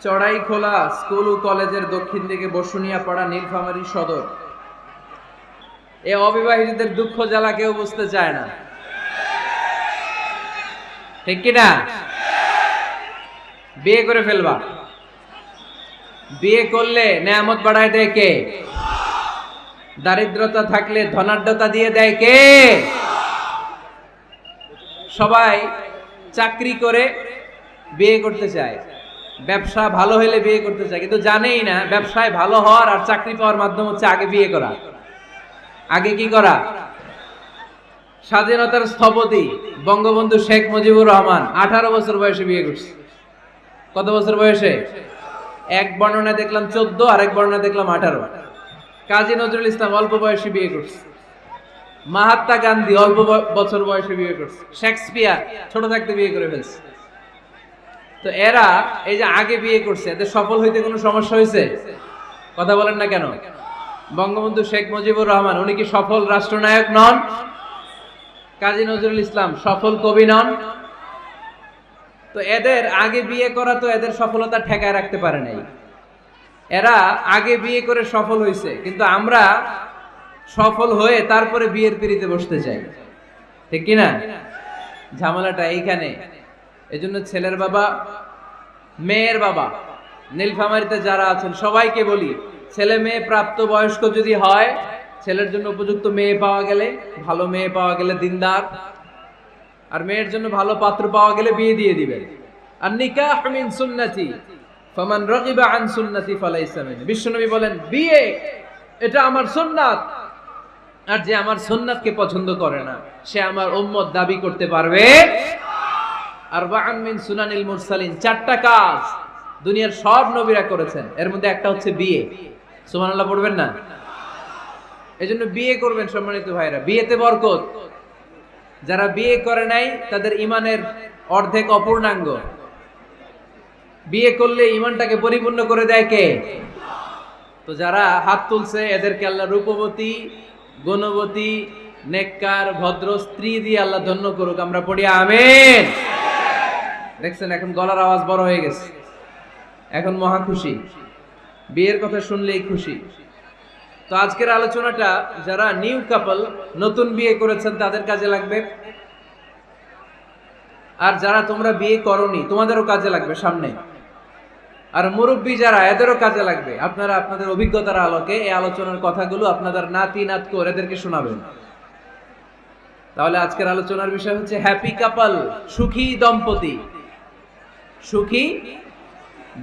চড়াইখোলা school ও কলেজের দক্ষিণ দিকে বসুনিয়াপাড়া নীলফামারী সদর। এ অবিবাহিতদের দুঃখ জ্বালা কেউ বুঝতে চায় না, ঠিক কিনা? বিয়ে করে ফেলবা, বিয়ে করলে নেয়ামত বাড়ায় দেয় কে? দারিদ্রতা থাকলে ধনাঢ্যতা দিয়ে দেয় কে? সবাই চাকরি করে বিয়ে করতে চায়, ব্যবসা ভালো হলে বিয়ে করতে চায়, কিন্তু জানেই না ব্যবসায় ভালো হওয়ার আর চাকরি পাওয়ার মাধ্যম হচ্ছে আগে বিয়ে করা। আগে কি করা? স্বাধীনতার স্থপতি বঙ্গবন্ধু শেখ মুজিবুর রহমান 18 বছর বয়সে বিয়ে করছে। কত বছর বয়সে? এক বর্ণনায় দেখলাম 14, আর এক বর্ণনায় দেখলাম 18। কাজী নজরুল ইসলাম অল্প বয়সে বিয়ে করছে। মহাত্মা গান্ধী অল্প বছর বয়সে বিয়ে করছে। শেক্সপিয়ার ছোট থাকতে বিয়ে করে ফেলছে। তো এরা এই যে আগে বিয়ে করছে, এদের সফল হইতে কোনো সমস্যা হয়েছে? কথা বলেন না কেন? বঙ্গবন্ধু শেখ মুজিবুর রহমান উনি কি সফল রাষ্ট্রনায়ক নন? কাজী নজরুল ইসলাম সফল কবি নন? তো এদের আগে বিয়ে করা তো এদের সফলতা ঠেকায় রাখতে পারে নাই। এরা আগে বিয়ে করে সফল হয়েছে, কিন্তু আমরা সফল হয়ে তারপরে বিয়ের পিড়িতে বসতে চাই, ঠিক কিনা? ঝামেলাটা এইখানে। এজন্য ছেলের বাবা, মেয়ের বাবা, নীলফামারীতে যারা আছেন সবাইকে বলি, ছেলে মেয়ে প্রাপ্ত বয়স্ক যদি হয়, ছেলের জন্য উপযুক্ত মেয়ে পাওয়া গেলে, ভালো মেয়ে পাওয়া গেলে দিনদার, আর মেয়ের জন্য ভালো পাত্র পাওয়া গেলে বিয়ে দিয়ে দিবেন। আর নিকাহ মিন সুন্নতি ফামান রাগিবা আন সুন্নতি ফালাইসা মিননি। বিশ্বনবী বলেন, বিয়ে এটা আমার সুন্নাত, আর যে আমার সুন্নাতকে পছন্দ করে না সে আমার উম্মত দাবি করতে পারবে। আরবাআন মিন সুনানিল মুরসালিন, 4টা কাজ দুনিয়ার সব নবীরা করেছেন, এর মধ্যে একটা হচ্ছে বিয়ে। সুবহানাল্লাহ পড়বেন না? এজন্য বিয়ে করবেন সম্মানিত ভাইরা, বিয়েতে বরকত। যারা বিয়ে করে নাই তাদের ঈমানের অর্ধেক অপূর্ণাঙ্গ। বিয়ে করলে ঈমানটাকে পরিপূর্ণ করে দেয় কে? তো যারা হাত তুলছে এদেরকে আল্লাহ রূপবতী, গুণবতী, নেককার, ভদ্র স্ত্রী দিয়ে আল্লাহ ধন্য করুক। আমরা পড়ি আমিন। দেখছেন এখন গলার আওয়াজ বড় হয়ে গেছে, এখন মহা খুশি, বিয়ের কথা শুনলেই খুশি। তো আজকের আলোচনাটা যারা নিউ কাপল, নতুন বিয়ে করেছেন তাদের কাজে লাগবে, আর যারা তোমরা বিয়ে করোনি তোমাদেরও কাজে লাগবে সামনে, আর মুরব্বী যারা এদেরও কাজে লাগবে। আপনারা আপনাদের অভিজ্ঞতার আলোকে এই আলোচনার কথাগুলো আপনাদের নাতি নাতকো এদেরকে শোনাবেন। তাহলে আজকের আলোচনার বিষয় হচ্ছে হ্যাপি কাপল, সুখী দম্পতি। সুখী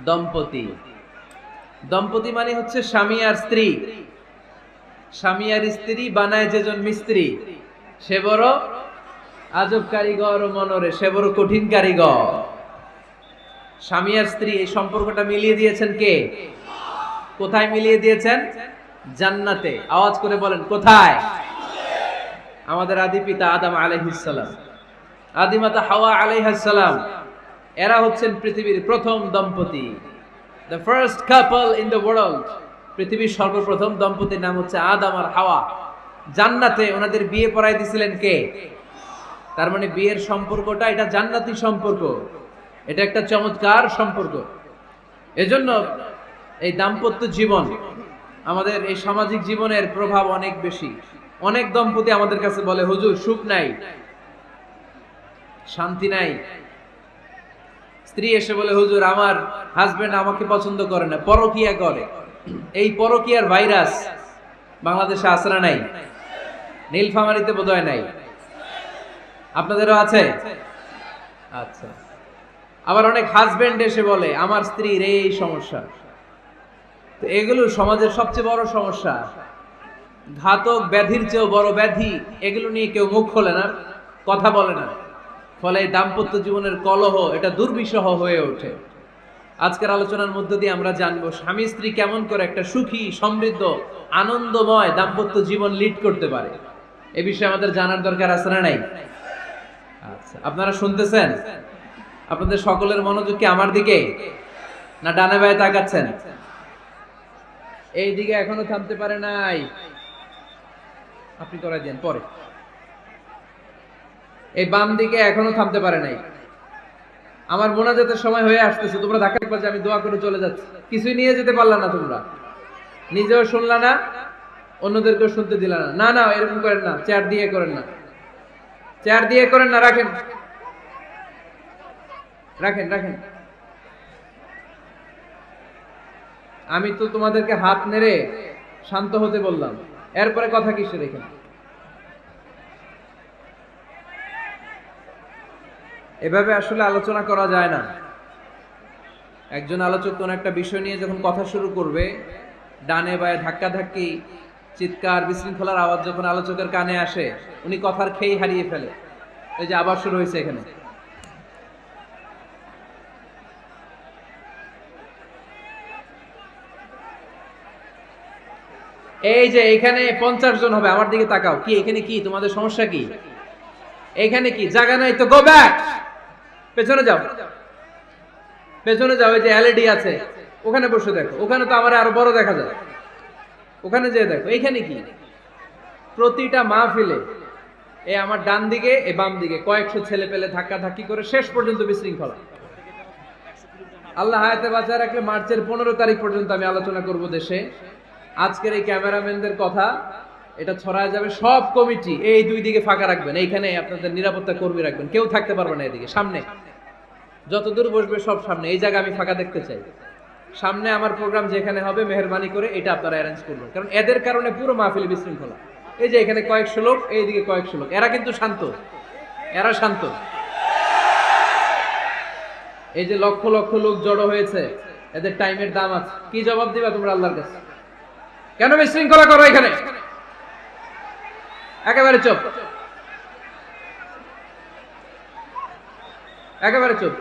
দম্পতি, দম্পতি মানে হচ্ছে স্বামী আর স্ত্রী। স্বামী আর স্ত্রী বানায় যেজন মিস্ত্রি, সে বড় আজব কারিগর ও মনরে, সে বড় কঠিন কারিগর। স্বামী আর স্ত্রী এই সম্পর্কটা মিলিয়ে দিয়েছেন কে? কোথায় মিলিয়ে দিয়েছেন? জান্নাতে। আওয়াজ করে বলেন কোথায়? আমাদের আদি পিতা আদম আলাইহিস সালাম, আদিমাতা হাওয়া আলাইহিস সালাম, এরা হচ্ছেন পৃথিবীর প্রথম দম্পতি, the first couple in the world। পৃথিবীর সর্বপ্রথম দম্পতির নাম হচ্ছে আদম আর হাওয়া। জান্নাতে ওনাদের বিয়ে পড়াই দিয়েছিলেন কে? তার মানে বিয়ের সম্পর্কটা এটা জান্নাতি সম্পর্ক, এটা একটা চমৎকার সম্পর্ক। এজন্য এই দাম্পত্য জীবন, আমাদের এই সামাজিক জীবনের প্রভাব অনেক বেশি। অনেক দম্পতি আমাদের কাছে বলে, হুজুর সুখ নাই, শান্তি নাই। স্ত্রী এসে বলে, হুজুর আমার হাজবেন্ড আমাকে পছন্দ করে না, পরকিয়া করে। এই পরকিয়ার ভাইরাস বাংলাদেশে আছে না নাই? নীলফামারীতে বোধহয় নাই, আপনাদেরও আছে? আচ্ছা। আবার অনেক হাজবেন্ড এসে বলে, আমার স্ত্রীর এই সমস্যা। তো এগুলো সমাজের সবচেয়ে বড় সমস্যা, ঘাতক ব্যাধির চেয়েও বড় ব্যাধি। এগুলো নিয়ে কেউ মুখ খোলে না, কথা বলে না, ফলে দাম্পত্য জীবনের কলহ এটা দুর্বিষহ হয়ে ওঠে। আজকের আলোচনার মধ্য দিয়ে আমরা জানবো স্বামী স্ত্রী কেমন করে একটা সুখী, সমৃদ্ধ, আনন্দময় দাম্পত্য জীবন লিড করতে পারে। এ বিষয়ে আমাদের জানার দরকার আছে না নাই? আচ্ছা, আপনারা শুনতেছেন? আপনাদের সকলের মনোযোগ কি আমার দিকে, না ডানে বায়ে তাকাচ্ছেন? এই দিকে এখনো থামতে পারে নাই, আপনি করাই দেন পরে। এই বাম দিকে এখনো থামতে পারে নাই, আমার মোনাজাতের সময় হয়ে আসতেছে, তোমরা ধাক্কা পাচ্ছে, আমি দোয়া করে চলে যাচ্ছি, কিছুই নিয়ে যেতে পারলা না, তোমরা নিজেও শুনলা না, অন্যদেরকেও শুনতে দিলা না। না না, এরকম করেন না, চেয়ার দিয়ে করেন না, চেয়ার দিয়ে করেন না, রাখেন রাখেন রাখেন। আমি তো তোমাদেরকে হাত নেড়ে শান্ত হতে বললাম, এরপরে কথা কিসে রেখেন? এভাবে আসলে আলোচনা করা যায় না। একজন আলোচক কোন একটা বিষয় নিয়ে যখন কথা শুরু করবে, ডানে বায়ে ধাক্কা ধাক্কি, চিৎকার, বিশৃঙ্খলার আওয়াজ যখন আলোচকের কানে আসে, উনি কথার খেই হারিয়ে ফেলে। এই যে আবার শুরু হয়েছে এখানে। এই যে এখানে 50 জন হবে, আমার দিকে তাকাও। কি এখানে কি তোমাদের সমস্যা? কি এখানে কি জায়গা নাই? তো গো ব্যাক, পেছনে যাও, পেছনে যাও। এই যে এলইডি আছে, ওখানে বসে দেখো, ওখানে তো আমার আরো বড় দেখা যায়, ওখানে যেয়ে দেখো। এইখানে কি? প্রতিটা মাহফিলে এই আমার ডান দিকে, এই বাম দিকে কয়েকশো ছেলে পেলে ধাক্কা ধাক্কি করে শেষ পর্যন্ত বিশৃঙ্খলা। আল্লাহ হায়াতে বাঁচায় রাখলে মার্চের 15 তারিখ পর্যন্ত আমি আলোচনা করব দেশে। আজকের এই ক্যামেরাম্যানদের কথা, এটা ছড়ায় যাবে সব কমিটি। এই দুই দিকে ফাঁকা রাখবেন, এইখানে আপনাদের নিরাপত্তা কর্মী রাখবেন, কেউ থাকতে পারবে না এদিকে। সামনে যতদূর বসবে সব সামনে, এই জায়গা আমি ফাঁকা দেখতে চাই। সামনে আমার প্রোগ্রাম যেখানে হবে, মেহেরবানি করে এটা আপনারা অ্যারেঞ্জ করবেন, কারণ এদের কারণে পুরো মাহফিল বিশৃঙ্খলা। এই যে এখানে কয়েকশো লোক, এইদিকে কয়েকশো লোক, এরা কিন্তু শান্ত, এরা শান্ত। এই যে লক্ষ লক্ষ লোক জড়ো হয়েছে, এদের টাইমের দাম আছে। কি জবাব দিবা তোমরা আল্লাহর কাছে? কেন বিশৃঙ্খলা করো এখানে? একেবারে চুপ, একেবারে চুপ।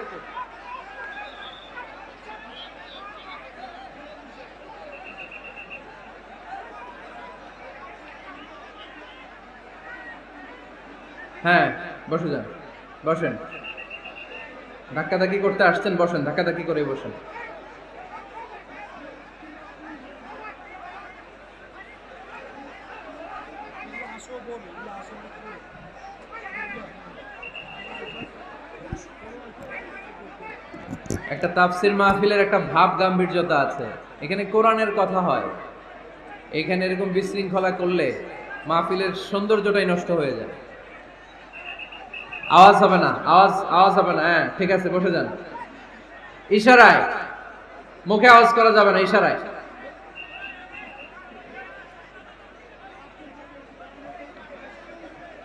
হ্যাঁ, বসে যান, বসেন। ধাক্কাধাক্কি করতে আসছেন, বসেন, ধাক্কাধাক্কি করে বসেন। একটা তাফসির মাহফিলের একটা ভাব গাম্ভীর্যতা আছে, এখানে কোরআনের কথা হয়। এখানে এরকম বিশৃঙ্খলা করলে মাহফিলের সৌন্দর্যটাই নষ্ট হয়ে যায়। আওয়াজ হবে না, আওয়াজ আওয়াজ হবে না। হ্যাঁ ঠিক আছে, বসে যান। ইশারায়, মুখে আওয়াজ করা যাবে না, ইশারায়।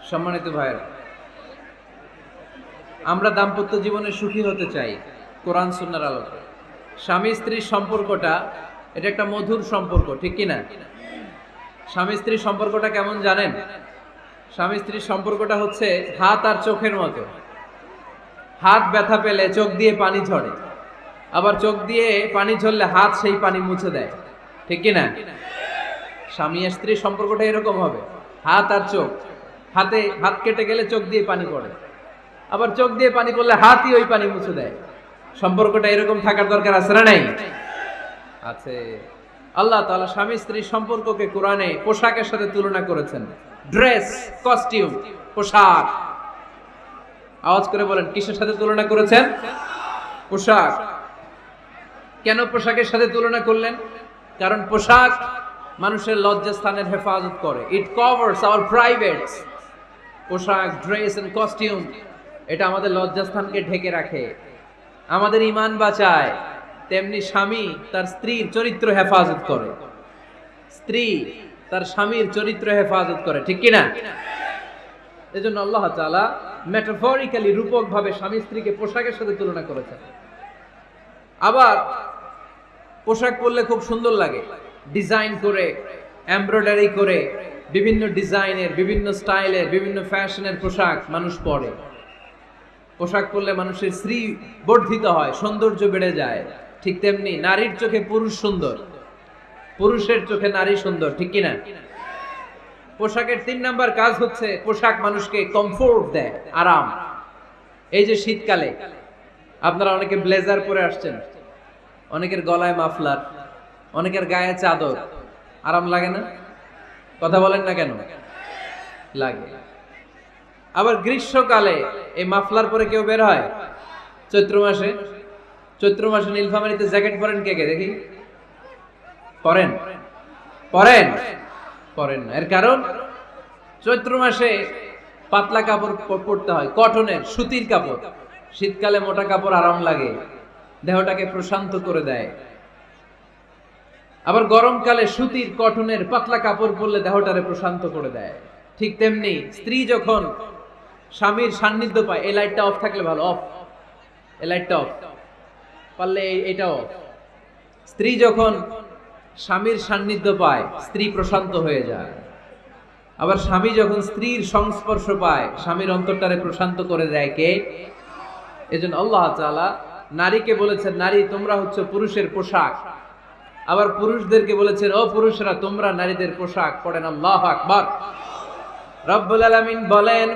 সম্মানিত ভাইয়েরা, আমরা দাম্পত্য জীবনে সুখী হতে চাই কোরআন সুন্নাহর আলোকে। স্বামী স্ত্রীর সম্পর্কটা, এটা একটা মধুর সম্পর্ক, ঠিক কিনা? স্বামী স্ত্রীর সম্পর্কটা কেমন জানেন? স্বামী স্ত্রীর সম্পর্কটা হচ্ছে হাত আর চোখের মতো। হাত ব্যথা পেলে চোখ দিয়ে পানি ঝরে, আবার চোখ দিয়ে পানি ঝরলে হাত সেই পানি মুছে দেয়, ঠিক কিনা? স্বামী আর স্ত্রীর সম্পর্কটা এরকম হবে, হাত আর চোখ। হাতে হাত কেটে গেলে চোখ দিয়ে পানি পড়ে, আবার চোখ দিয়ে পানি পড়লে হাতই ওই পানি মুছে দেয়। সম্পর্কটা এরকম থাকার দরকার আছে না নাই? আছে। আল্লাহ তাআলা স্বামী স্ত্রীর সম্পর্ককে কোরআনে পোশাকের সাথে তুলনা করেছেন। ড্রেস, কস্টিউম, পোশাক। আওয়াজ করে বলেন, কিসের সাথে তুলনা করেছেন? পোশাক। কেন পোশাকের সাথে তুলনা করলেন? কারণ পোশাক মানুষের লজ্জাস্থানের হেফাজত করে। ইট কভারস আওয়ার প্রাইভেটস। পোশাক, ড্রেস এন্ড কস্টিউম, এটা আমাদের লজ্জাস্থানকে ঢেকে রাখে, আমাদের ঈমান বাঁচায়। তেমনি স্বামী তার স্ত্রীর চরিত্র হেফাজত করে, স্ত্রী তার স্বামীর চরিত্র হেফাজত করে, ঠিক কিনা? এজন্য আল্লাহ তাআলা মেটাফরিক্যালি, রূপক ভাবে স্বামী স্ত্রীকে পোশাকের সাথে তুলনা করেছেন। আবার পোশাক পরলে খুব সুন্দর লাগে, ডিজাইন করে, এমব্রয়ডারি করে, বিভিন্ন ডিজাইনের, বিভিন্ন স্টাইলের, বিভিন্ন ফ্যাশনের পোশাক মানুষ পরে। পোশাক পরলে মানুষের শ্রী বর্ধিত হয়, সৌন্দর্য বেড়ে যায়। ঠিক তেমনি নারীর চোখে পুরুষ সুন্দর, পুরুষের চোখে নারী সুন্দর, ঠিক কিনা? পোশাকের 3 নাম্বার কাজ হচ্ছে পোশাক মানুষকে কমফোর্ট দেয়, আরাম। এই যে শীতকালে আপনারা অনেকে ব্লেজার পরে আসছেন, অনেকের গলায় মাফলার, অনেকের গায়ে চাদর, আরাম লাগে না? কথা বলেন না কেন? লাগে। আবার গ্রীষ্মকালে এই মাফলার পরে কেউ বের হয়? চৈত্র মাসে, চৈত্র মাসে নীলফামারীতে জ্যাকেট পরেন কে কে দেখি? পরেন পরেন পরেন না। এর কারণ চৈত্র মাসে পাতলা কাপড় পরতে হয়, কটনের সুতির কাপড়। শীতকালে মোটা কাপড় আরাম লাগে, দেহটাকে প্রশান্ত করে দেয়। আবার গরমকালে সুতির কটনের পাতলা কাপড় পরলে দেহটারে প্রশান্ত করে দেয়। ঠিক তেমনি স্ত্রী যখন স্বামীর সান্নিধ্য পায়, এই লাইটটা অফ থাকলে ভালো, অফ, এই লাইটটা অফ, পারলে এটা অফ। স্ত্রী যখন স্বামীর সান্নিধ্য পায়, স্ত্রী প্রশান্ত হয়ে যায়। আবার স্বামী যখন স্ত্রীর সংস্পর্শ পায়, স্বামীর অন্তরটারে প্রশান্ত করে দেয় কে? এজন্য আল্লাহ তাআলা নারীকে বলেছেন, নারী তোমরা হচ্ছে পুরুষের পোশাক। আবার পুরুষদেরকে বলেছেন, ও পুরুষরা তোমরা নারীদের পোশাক। পড়েন আল্লাহু আকবার। রব্বুল আলামিন বলেন,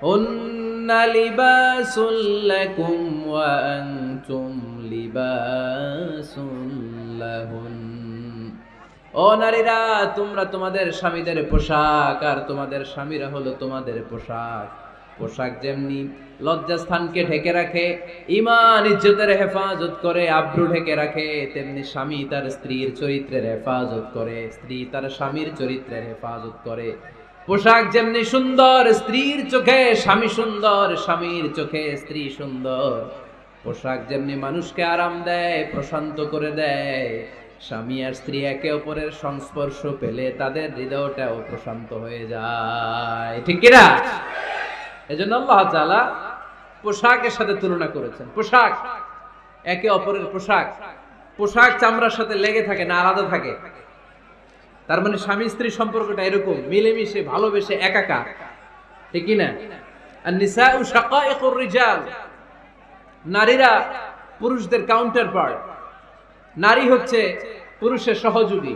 হুন্না লিবাসুল লাকুম ওয়া আনতুম লিবাসুল লাহুন। ও নারীরা, তোমরা তোমাদের স্বামীদের পোশাক, আর তোমাদের স্বামীরা হলো তোমাদের পোশাক। পোশাক যেমনি লজ্জাস্থানকে ঢেকে রাখে, ঈমান ইজ্জতের হেফাজত করে, আব্রু ঢেকে রাখে, তেমনি স্বামী তার স্ত্রীর চরিত্রের হেফাজত করে, স্ত্রী তার স্বামীর চরিত্রের হেফাজত করে। পোশাক যেমনি সুন্দর, স্ত্রীর চোখে স্বামী সুন্দর, স্বামীর চোখে স্ত্রী সুন্দর। পোশাক যেমনি মানুষকে আরাম দেয়, প্রশান্ত করে দেয়, স্বামী আর স্ত্রী একে অপরের সংস্পর্শ পেলে তাদের হৃদয়টাও প্রশান্ত হয়ে যায়। ঠিক কিনা? এজন্য আল্লাহ তাআলা পোশাকের সাথে তুলনা করেছেন। পোশাক একে অপরের পোশাক, পোশাক চামড়ার সাথে লেগে থাকে না, আলাদা থাকে। তার মানে স্বামী স্ত্রী সম্পর্কটা এরকম মিলেমিশে ভালোবেসে একাকার। ঠিক কিনা? আর নিসাউ শাকাইকুর রিজাল, নারীরা পুরুষদের কাউন্টার পার্ট। নারী হচ্ছে পুরুষের সহযোগী।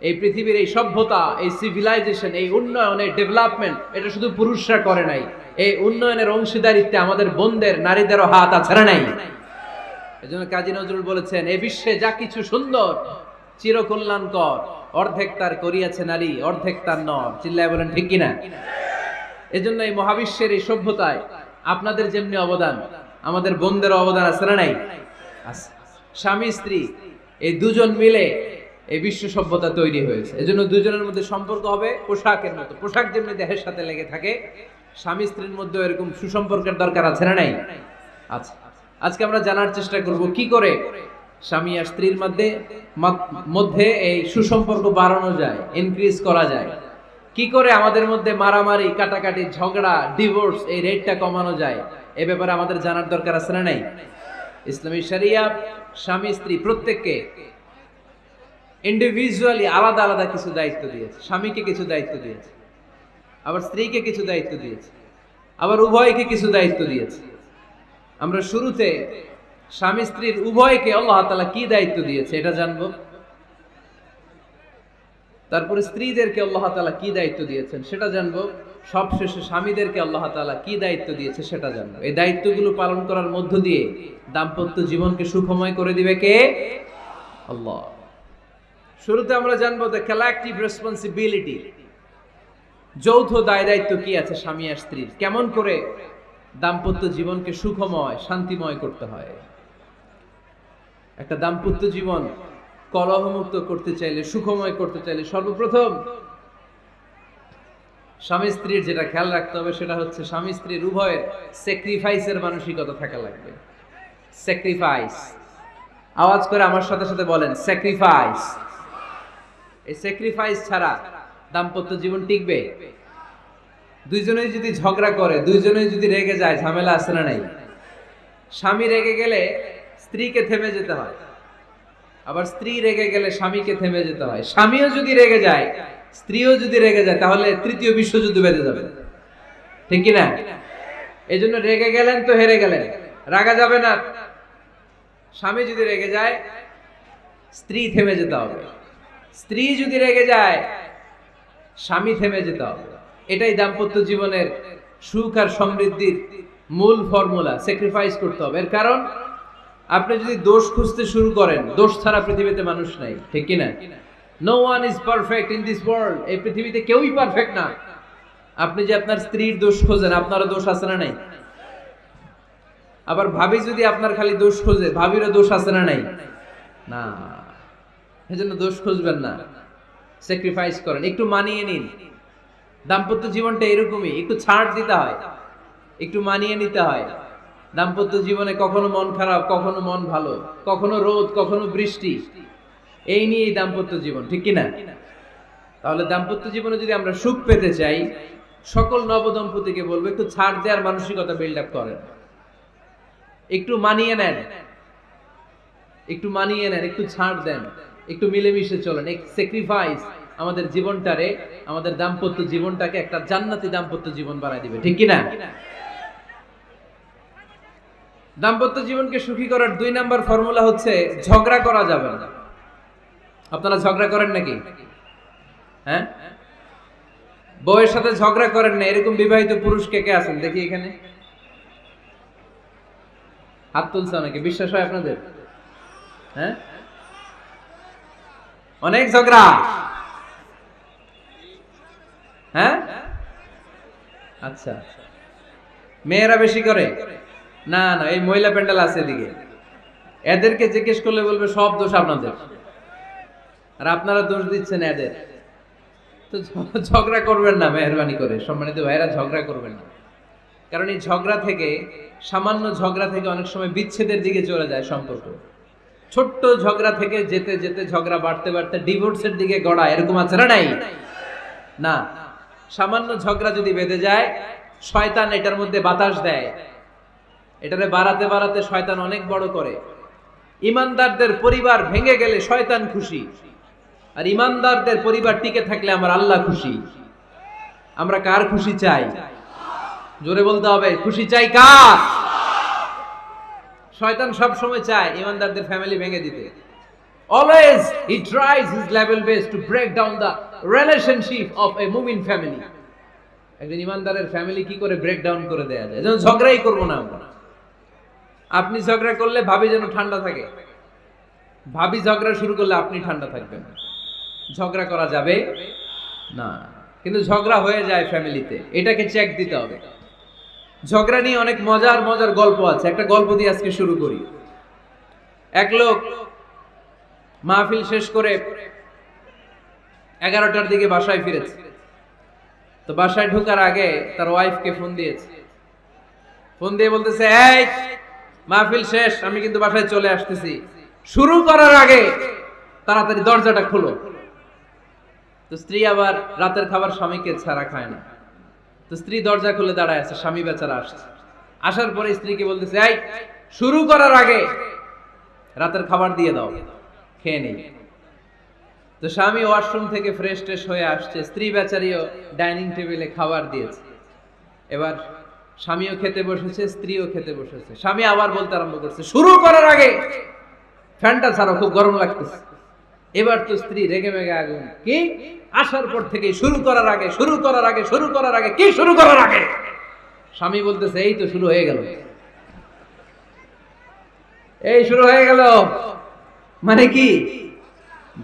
এই পৃথিবীর এই সভ্যতা, এই সিভিলাইজেশন, এই উন্নয়ন, এই ডেভেলপমেন্ট, এটা শুধু পুরুষরা করে নাই। এই উন্নয়নের অংশীদারিত্বে আমাদের বোনদের, নারীদেরও হাত আছে না নাই? এজন্য কাজী নজরুল বলেছেন, এই বিশ্বে যা কিছু সুন্দর চিরকল্যাণকর, অর্ধেক তার করিয়াছে নারী, অর্ধেক তার নর। চিল্লায় বলেন ঠিক কিনা? এজন্য এই মহাবিশ্বের এই সভ্যতায় আপনাদের যেমনি অবদান, আমাদের বোনদেরও অবদান আছে না নাই? আছে। স্বামী স্ত্রী এই দুজন মিলে এই বিশ্ব সভ্যতা তৈরি হয়েছে। এজন্য দুজনের মধ্যে সম্পর্ক হবে পোশাকের মতো। পোশাক যেমনি দেহের সাথে লেগে থাকে, স্বামী স্ত্রীর মধ্যে এরকম সুসম্পর্কের দরকার আছে না নাই? আচ্ছা, আজকে আমরা জানার চেষ্টা করব কি করে স্বামী আর স্ত্রীর মধ্যে এই সুসম্পর্ক বাড়ানো যায়, ইনক্রিজ করা যায়। কি করে আমাদের মধ্যে মারামারি, কাটাকাটি, ঝগড়া, ডিভোর্স, এই রেটটা কমানো যায়। এ ব্যাপারে আমাদের জানার দরকার আছে না নাই? ইসলামী শরিয়া স্বামী স্ত্রী প্রত্যেককে ইন্ডিভিজুয়ালি আলাদা আলাদা কিছু দায়িত্ব দিয়েছে। স্বামীকে কিছু দায়িত্ব দিয়েছে, আবার স্ত্রীকে কিছু দায়িত্ব দিয়েছে, আবার উভয়কে কিছু দায়িত্ব দিয়েছে। আমরা শুরুতে স্বামী স্ত্রীর উভয়কে আল্লাহ তাআলা কি দায়িত্ব দিয়েছে এটা জানবো। তারপরে স্ত্রীদেরকে আল্লাহ তাআলা কি দায়িত্ব দিয়েছেন সেটা জানবো। সবশেষে স্বামীদেরকে আল্লাহ তাআলা কি দায়িত্ব দিয়েছে সেটা জানবো। এই দায়িত্বগুলো পালন করার মধ্য দিয়ে দাম্পত্য জীবনকে সুখময় করে দিবে কে? আল্লাহ। শুরুতে আমরা জানবো দ্য কালেক্টিভ রেসপন্সিবিলিটি, যৌথ দায় দায়িত্ব কি আছে স্বামী আর স্ত্রীর, কেমন করে দাম্পত্য জীবনকে সুখময়, শান্তিময় করতে হয়। একটা দাম্পত্য জীবন কলহমুক্ত করতে চাইলে, সুখময় করতে চাইলে সর্বপ্রথম স্বামী স্ত্রীর যেটা খেয়াল রাখতে হবে সেটা হচ্ছে স্বামী স্ত্রীর উভয়ের স্যাক্রিফাইসের মানসিকতা থাকা লাগবে। স্যাক্রিফাইস, আওয়াজ করে আমার সাথে সাথে বলেন স্যাক্রিফাইস। এই স্যাক্রিফাইস ছাড়া দাম্পত্য জীবন টিকবে? দুইজনেই যদি ঝগড়া করে, দুইজনেই যদি রেগে যায়, ঝামেলা আছে না নাই? স্বামী রেগে গেলে স্ত্রীকে থেমে যেতে হয়, আবার স্ত্রী রেগে গেলে স্বামীকে থেমে যেতে হয়। স্বামীও যদি রেগে যায়, স্ত্রীও যদি রেগে যায়, তাহলে তৃতীয় বিশ্বযুদ্ধ বেঁধে যাবে। ঠিক কিনা? এই জন্য রেগে গেলেন তো হেরে গেলেন, রাগা যাবে না। স্বামী যদি রেগে যায়, স্ত্রী থেমে যেতে হবে। স্ত্রী যদি রেগে যায়, স্বামী থেমে যেতে হবে। এটাই দাম্পত্য জীবনের সুখ আর সমৃদ্ধির মূল ফর্মুলা। স্যাক্রিফাইস করতে হবে। এর কারণ আপনি যদি দোষ খুঁজতে শুরু করেন, দোষ ছাড়া পৃথিবীতে মানুষ নাই। ঠিক কিনা? No one is perfect in this world. এই পৃথিবীতে কেউই পারফেক্ট না। আপনি যে আপনার স্ত্রীর দোষ খোঁজেন, আপনারও দোষ আছে না নাই? আবার ভাবি যদি আপনার খালি দোষ খোঁজে, ভাবিরও দোষ আছে না নাই? না, সেজন্য দোষ খুঁজবেন না, স্যাক্রিফাইস করেন, একটু মানিয়ে নিন। দাম্পত্য জীবনটা এরকমই, একটু ছাড় দিতে হয়, একটু মানিয়ে নিতে হয়। দাম্পত্য জীবনে কখনো মন খারাপ, কখনো মন ভালো, কখনো রোদ, কখনো বৃষ্টি, এই নিয়েই দাম্পত্য জীবন, ঠিক কিনা? তাহলে দাম্পত্য জীবনে যদি আমরা সুখ পেতে চাই, সকল নবদম্পতিকে বলবো একটু ছাড় দেওয়ার মানসিকতা বিল্ড আপ করেন, একটু মানিয়ে নেন, একটু মানিয়ে নেন, একটু ছাড় দেন, একটু মিলেমিশে চলেন। এক স্যাক্রিফাইস আমাদের জীবনটারে, আমাদের দাম্পত্য জীবনটাকে একটা জান্নাতি দাম্পত্য জীবন বানাই দিবে, ঠিক কিনা? দাম্পত্য জীবনকে সুখী করার 2 নাম্বার ফর্মুলা হচ্ছে ঝগড়া করা যাবে না। আপনারা ঝগড়া করেন নাকি? হ্যাঁ, বউয়ের সাথে ঝগড়া করেন না এরকম বিবাহিত পুরুষ কে কে আছেন দেখি এখানে? হাত তুলছে অনেকে, বিশ্বাস হয় আপনাদের? হ্যাঁ, অনেক ঝগড়া। হ্যাঁ, আচ্ছা, মেয়েরা বেশি করে? না না, এই মহিলা প্যান্ডেল আছে এদিকে, এদেরকে জিজ্ঞেস করলে বলবে সব দোষ আপনাদের, আর আপনারা দোষ দিচ্ছেন এদের। তো ঝগড়া করবেন না, মেহরবানি করে সম্মানিত ভাইরা, ঝগড়া করবেন না। কারণ এই ঝগড়া থেকে, সামান্য ঝগড়া থেকে অনেক সময় বিচ্ছেদের দিকে চলে যায় সম্পর্ক। ছোট্ট ঝগড়া থেকে যেতে যেতে ঝগড়া বাড়তে বাড়তে ডিভোর্সের দিকে গড়ায়, এরকম আছে না? নাই না, সামান্য ঝগড়া যদি বেঁধে যায়, শয়তান এটার মধ্যে বাতাস দেয়, এটারে বাড়াতে বাড়াতে শয়তান অনেক বড় করে। ইমানদারদের পরিবার ভেঙে গেলে শয়তান খুশি, আর ইমানদারদের পরিবার টিকে থাকলে আমার আল্লাহ খুশি। আমরা কার খুশি চাই? জোরে বলতে হবে, খুশি চাই কার? শয়তান সব সময় চায় ইমানদারদের ফ্যামিলি ভেঙে দিতে। Always he tries his level best to break down the relationship of a mu'min family. একজন ইমানদারের ফ্যামিলি কি করে ব্রেক ডাউন করে দেয়া যায়? যেন ঝগড়াই করব না আমরা। আপনি ঝগড়া করলে ভাবি যেন ঠান্ডা থাকে, ভাবি ঝগড়া শুরু করলে আপনি ঠান্ডা থাকবেন। ঝগড়া করা যাবে না, কিন্তু ঝগড়া হয়ে যায় ফ্যামিলিতে, এটাকে চেক দিতে হবে। ঝগড়া নিয়ে অনেক মজার মজার গল্প আছে, একটা গল্প দিয়ে আজকে শুরু করি। এক লোক মাহফিল শেষ করে 11টার দিকে বাসায় ফিরেছে। তো বাসায় ঢোকার আগে তার ওয়াইফকে ফোন দিয়েছে, ফোন দিয়ে বলতেছে, এই মাহফিল শেষ, আমি কিন্তু বাসায় চলে আসতেছি, শুরু করার আগে তাড়াতাড়ি দরজাটা খুলো। তো স্ত্রী আবার রাতের খাবার স্বামীকে ছাড়া খায় না, তো স্ত্রী দরজা খুলে দাঁড়ায় আছে, স্বামী বেচারা আসছে। আসার পরে স্ত্রীকে বলতেছে, এই শুরু করার আগে রাতের খাবার দিয়ে দাও, খেয়ে নেই। তো স্বামী ওয়াশরুম থেকে ফ্রেশ ট্রেশ হয়ে আসছে, স্ত্রী বেচারিও ডাইনিং টেবিলে খাবার দিয়েছে। এবার স্বামীও খেতে বসেছে, স্ত্রীও খেতে বসেছে। স্বামী আবার বলতে আরম্ভ করছে, শুরু করার আগে ফ্যানটা ছাড়ো, খুব গরম লাগতেছে। এবার তো স্ত্রী রেগে মেগে আগুন, কি আসার পর থেকে শুরু করার আগে, শুরু করার আগে, শুরু করার আগে, কি শুরু করার আগে? স্বামী বলতেছে, এই তো শুরু হয়ে গেল, এই শুরু হয়ে গেল। মানে কি?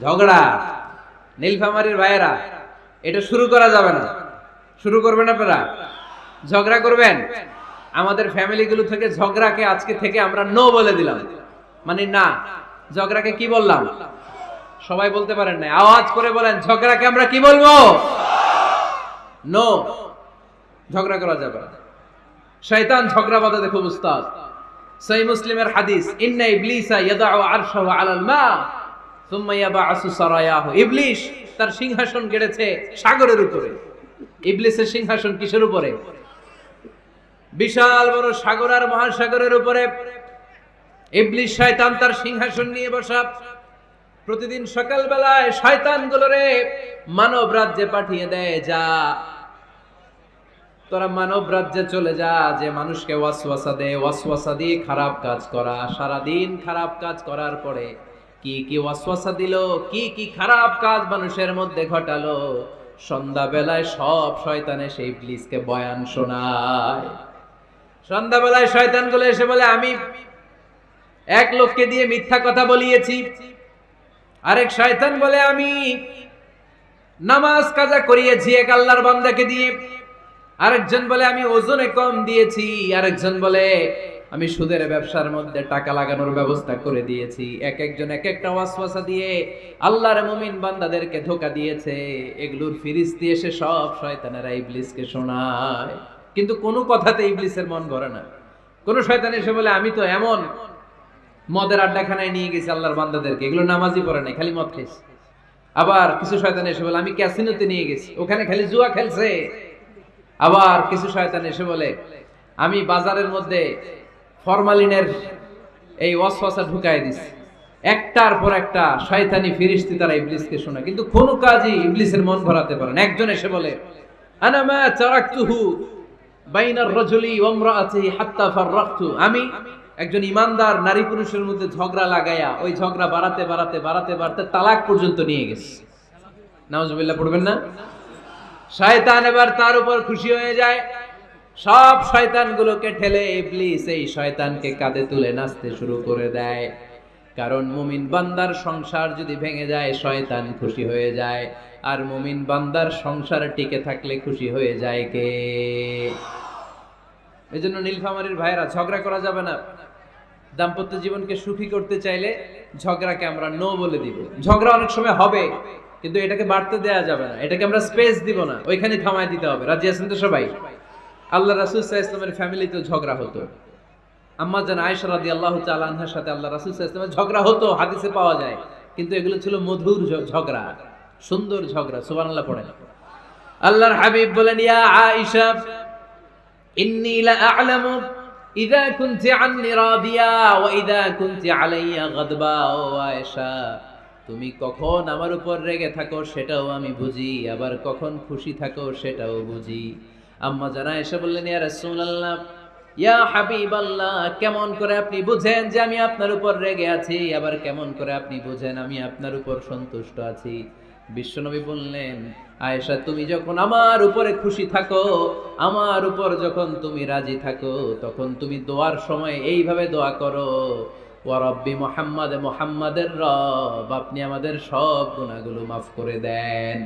ঝগড়া। নীলফামারীর ভাইয়েরা, এটা শুরু করা যাবে না। শুরু করবেন আপনারা, ঝগড়া করবেন। আমাদের ফ্যামিলিগুলো থেকে ঝগড়াকে আজকে থেকে আমরা নো বলে দিলাম, মানে না। ঝগড়াকে কি বললাম? সবাই বলতে পারেন না, আওয়াজ করে বলেন, ঝগড়াকে আমরা কি বলবো? নো। ঝগড়া করা যাবে না। শয়তান ঝগড়া বাঁধাতে খুব উস্তাদ। সহিহ মুসলিমের হাদিস, ইন্না ইবলিসা ইয়াদাউ আরশাহু আলাল মা সুম্মা ইয়াবআসু সারায়াহু। ইবলিস তার সিংহাসন গেড়েছে সাগরের উপরে। ইবলিসের সিংহাসন কিসের উপরে? বিশাল বড় সাগর আর মহাসাগরের উপরে ইবলিস শয়তান তার সিংহাসন নিয়ে বসা। প্রতিদিন সকালবেলায় শয়তানগুলোরে মানব রাজ্যে পাঠিয়ে দেয়, যা তোরা মানব রাজ্যে চলে যা, যে মানুষকে ওয়াসওয়াসা দেয়, ওয়াসওয়াসা দিয়ে খারাপ কাজ করা। সারাদিন খারাপ কাজ করার পরে কি কি ওয়াসওয়াসা দিল, কি কি খারাপ কাজ মানুষের মধ্যে ঘটালো, সন্ধ্যাবেলায় সব শয়তানে সেই ইবলিসকে বয়ান শোনায়। সন্ধ্যাবেলায় শয়তানগুলো এসে বলে, আমি এক লোককে দিয়ে মিথ্যা কথা বলিয়েছি। আরেক শয়তান বলে, আমি নামাজ কাজা করিয়েছি এক আল্লাহর বান্দাকে দিয়ে। আরেকজন বলে, আমি ওজনে কম দিয়েছি। আরেকজন বলে, আমি সুদের ব্যবসার মধ্যে টাকা লাগানোর ব্যবস্থা করে দিয়েছি। এক একজন এক একটা ওয়াসওয়াসা দিয়ে আল্লাহর মুমিন বান্দাদেরকে ধোঁকা দিয়েছে। এগুলোর ফিরিস্তি এসে সব শয়তানেরা ইবলিসকে শোনায়, কিন্তু কোনো কথাতে ইবলিসের মন ভরে না। কোন শয়তান এসে বলে আমি তো এমন মদের আড্ডাখানায় নিয়ে গেছি আল্লাহর বান্দাদেরকে, এগুলো নামাজই পড়ে নাই, খালি মদ খেয়েছে। আবার কিছু শয়তান এসে বলে আমি ক্যাসিনোতে নিয়ে গেছি, ওখানে খালি জুয়া খেলছে। আবার কিছু শয়তান এসে বলে আমি বাজারের মধ্যে ফরমালিনের এই ওয়াসওয়াসা ঢুকাই দিছি। একটার পর একটা শয়তানি ফিরিস্তি তারা ইবলিসকে শোনায়, কিন্তু কোনো কাজই ইবলিসের মন ভরাতে পারে না। একজন এসে বলে আনা মা তারাকতুহু বাইনার রাজুলি ওয়া ইমরাআতিহি হাত্তা ফাররাকতু, আমি একজন ইমানদার নারী পুরুষের মধ্যে ঝগড়া লাগায়া ওই ঝগড়া বাড়াতে বাড়াতে বাড়াতে বাড়াতে তালাক পর্যন্ত নিয়ে গেছে। নাউজুবিল্লাহ পড়বেন না? শয়তান এবার তার উপর খুশি হয়ে যায়। সব শয়তানগুলোকে ঠেলে ইবলিস এই শয়তানকে কাঁধে তুলে নাচতে শুরু করে দেয়। কারণ মুমিন বান্দার সংসার যদি ভেঙে যায় শয়তান খুশি হয়ে যায়, আর মুমিন বান্দার সংসার টিকে থাকলে খুশি হয়ে যায় কে? এজন্য নীলফামারীর ভাইরা ঝগড়া করা যাবে না। দাম্পত্য জীবনকে সুখী করতে চাইলে ঝগড়াকে আমরা নো বলে দিব। ঝগড়া অনেক সময় হবে, কিন্তু এটাকে বাড়তে দেয়া যাবে না, এটাকে আমরা স্পেস দিব না, ওইখানে থামায় দিতে হবে। রাজি আছেন তো সবাই? আল্লাহ রাসূল সাল্লাল্লাহু আলাইহি ওয়াসাল্লামের ফ্যামিলিতে ঝগড়া হতো। আম্মা জান আয়েশা রাদিয়াল্লাহু তাআলা আনহার সাথে আল্লাহ রাসূল সাল্লাল্লাহু আলাইহি ওয়াসাল্লামের ঝগড়া হতো, হাদিসে পাওয়া যায়। কিন্তু এগুলো ছিল মধুর ঝগড়া, সুন্দর ঝগড়া। সুবহানাল্লাহ পড়েন। আল্লাহর হাবিব বলেন ইয়া আয়েশা ইন্নী লা আ'লামু ইযা কুনতি আন্নী রাদিয়া ওয়া ইযা কুনতি আলাইয়া গাদবা। ও আয়েশা, তুমি কখন আমার উপর রেগে থাকো সেটাও আমি বুঝি, আবার কখন খুশি থাকো সেটাও বুঝি। আম্মা জান আয়েশা বললেন ইয়া রাসূলুল্লাহ, ইয়া হাবিবাল্লাহ, কেমন করে আপনি বুঝেন যে আমি আপনার উপর রেগে আছি, আবার কেমন করে আপনি বুঝেন আমি আপনার উপর সন্তুষ্ট আছি? বিশ্বনবী বললেন আয়েশা, তুমি যখন আমার উপরে খুশি থাকো, আমার উপর যখন তুমি রাজি থাকো, তখন তুমি দোয়ার সময় এইভাবে দোয়া করো, ওয়া রাব্বি মুহাম্মাদ, মুহাম্মাদের রব আপনি আমাদের সব গুনাহগুলো মাফ করে দেন।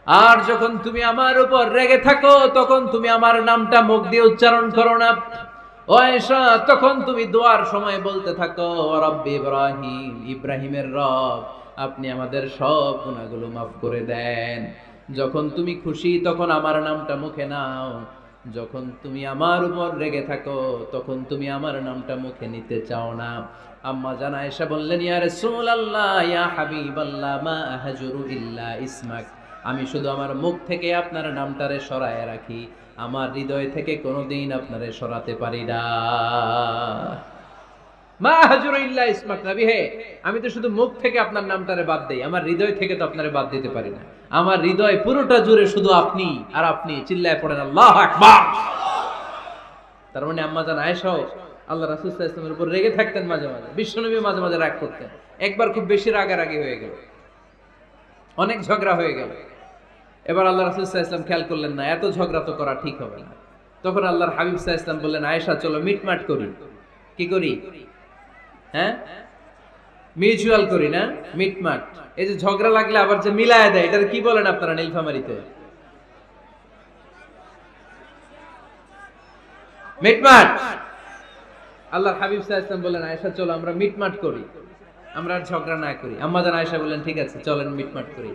আর যখন তুমি আমার উপর রেগে থাকো, তখন তুমি আমার নামটা মুখ দিয়ে উচ্চারণ করো না। ও আয়েশা, তখন তুমি দোয়ার সময় বলতে থাকো ওয়া রাব্বি ইব্রাহিম, ইব্রাহিমের রব আপনি আমাদের সব গুনাহগুলো মাফ করে দেন। যখন তুমি খুশি তখন আমার নামটা মুখে নাও, যখন তুমি আমার উপর রেগে থাকো তখন তুমি আমার নামটা মুখে নিতে চাও না। আম্মা জান আয়েশা বললেন ইয়া রাসূলুল্লাহ, ইয়া হাবিবাল্লাহ, মা আহজুরু ইল্লা ইসমাক, আমি শুধু আমার মুখ থেকে আপনার নামটারে সরায় রাখি, আমার হৃদয় থেকে কোনোদিন আপনারে সরাতে পারি না। মা আহজুরু ইল্লা ইসমাক, নবী হে, আমি তো শুধু মুখ থেকে আপনার নামটারে বাদ দেই, আমার হৃদয় থেকে তো আপনারে বাদ দিতে পারি না। আমার হৃদয় পুরোটা জুড়ে শুধু আপনি আর আপনি। চিল্লায় পড়েন আল্লাহু আকবার। তার মানে আম্মা জান আয়েশাও আল্লাহ রাসূল সাল্লাল্লাহু আলাইহি ওয়াসাল্লামের উপর রেগে থাকতেন মাঝে মাঝে, বিশ্বনবী মাঝে মাঝে রাগ করতেন। একবার খুব বেশি রাগারাগি হয়ে গেল, অনেক ঝগড়া হয়ে গেল। এবার আল্লাহ রাসূল সাল্লাল্লাহু আলাইহি ওয়াসাল্লাম খেয়াল করলেন না, এত ঝগড়া তো করা ঠিক হবে না। তখন আল্লাহর হাবিব সাল্লাল্লাহু আলাইহি ওয়াসাল্লাম বললেন আয়েশা চলো মিটমাট করি। কি করি? হ্যাঁ, মিউচুয়াল করি না, মিটমাট। এই যে ঝগড়া লাগলে আবার যে মিলায় দেয়, এটার কি বলেন আপনারা নীলফামারীতে? মিটমাট। আল্লাহর হাবিব সাল্লাল্লাহু আলাইহি ওয়াসাল্লাম বললেন আয়েশা চলো আমরা মিটমাট করি, আমরা আর ঝগড়া না করি। আম্মা জান আয়েশা বললেন ঠিক আছে চলেন মিটমাট করি।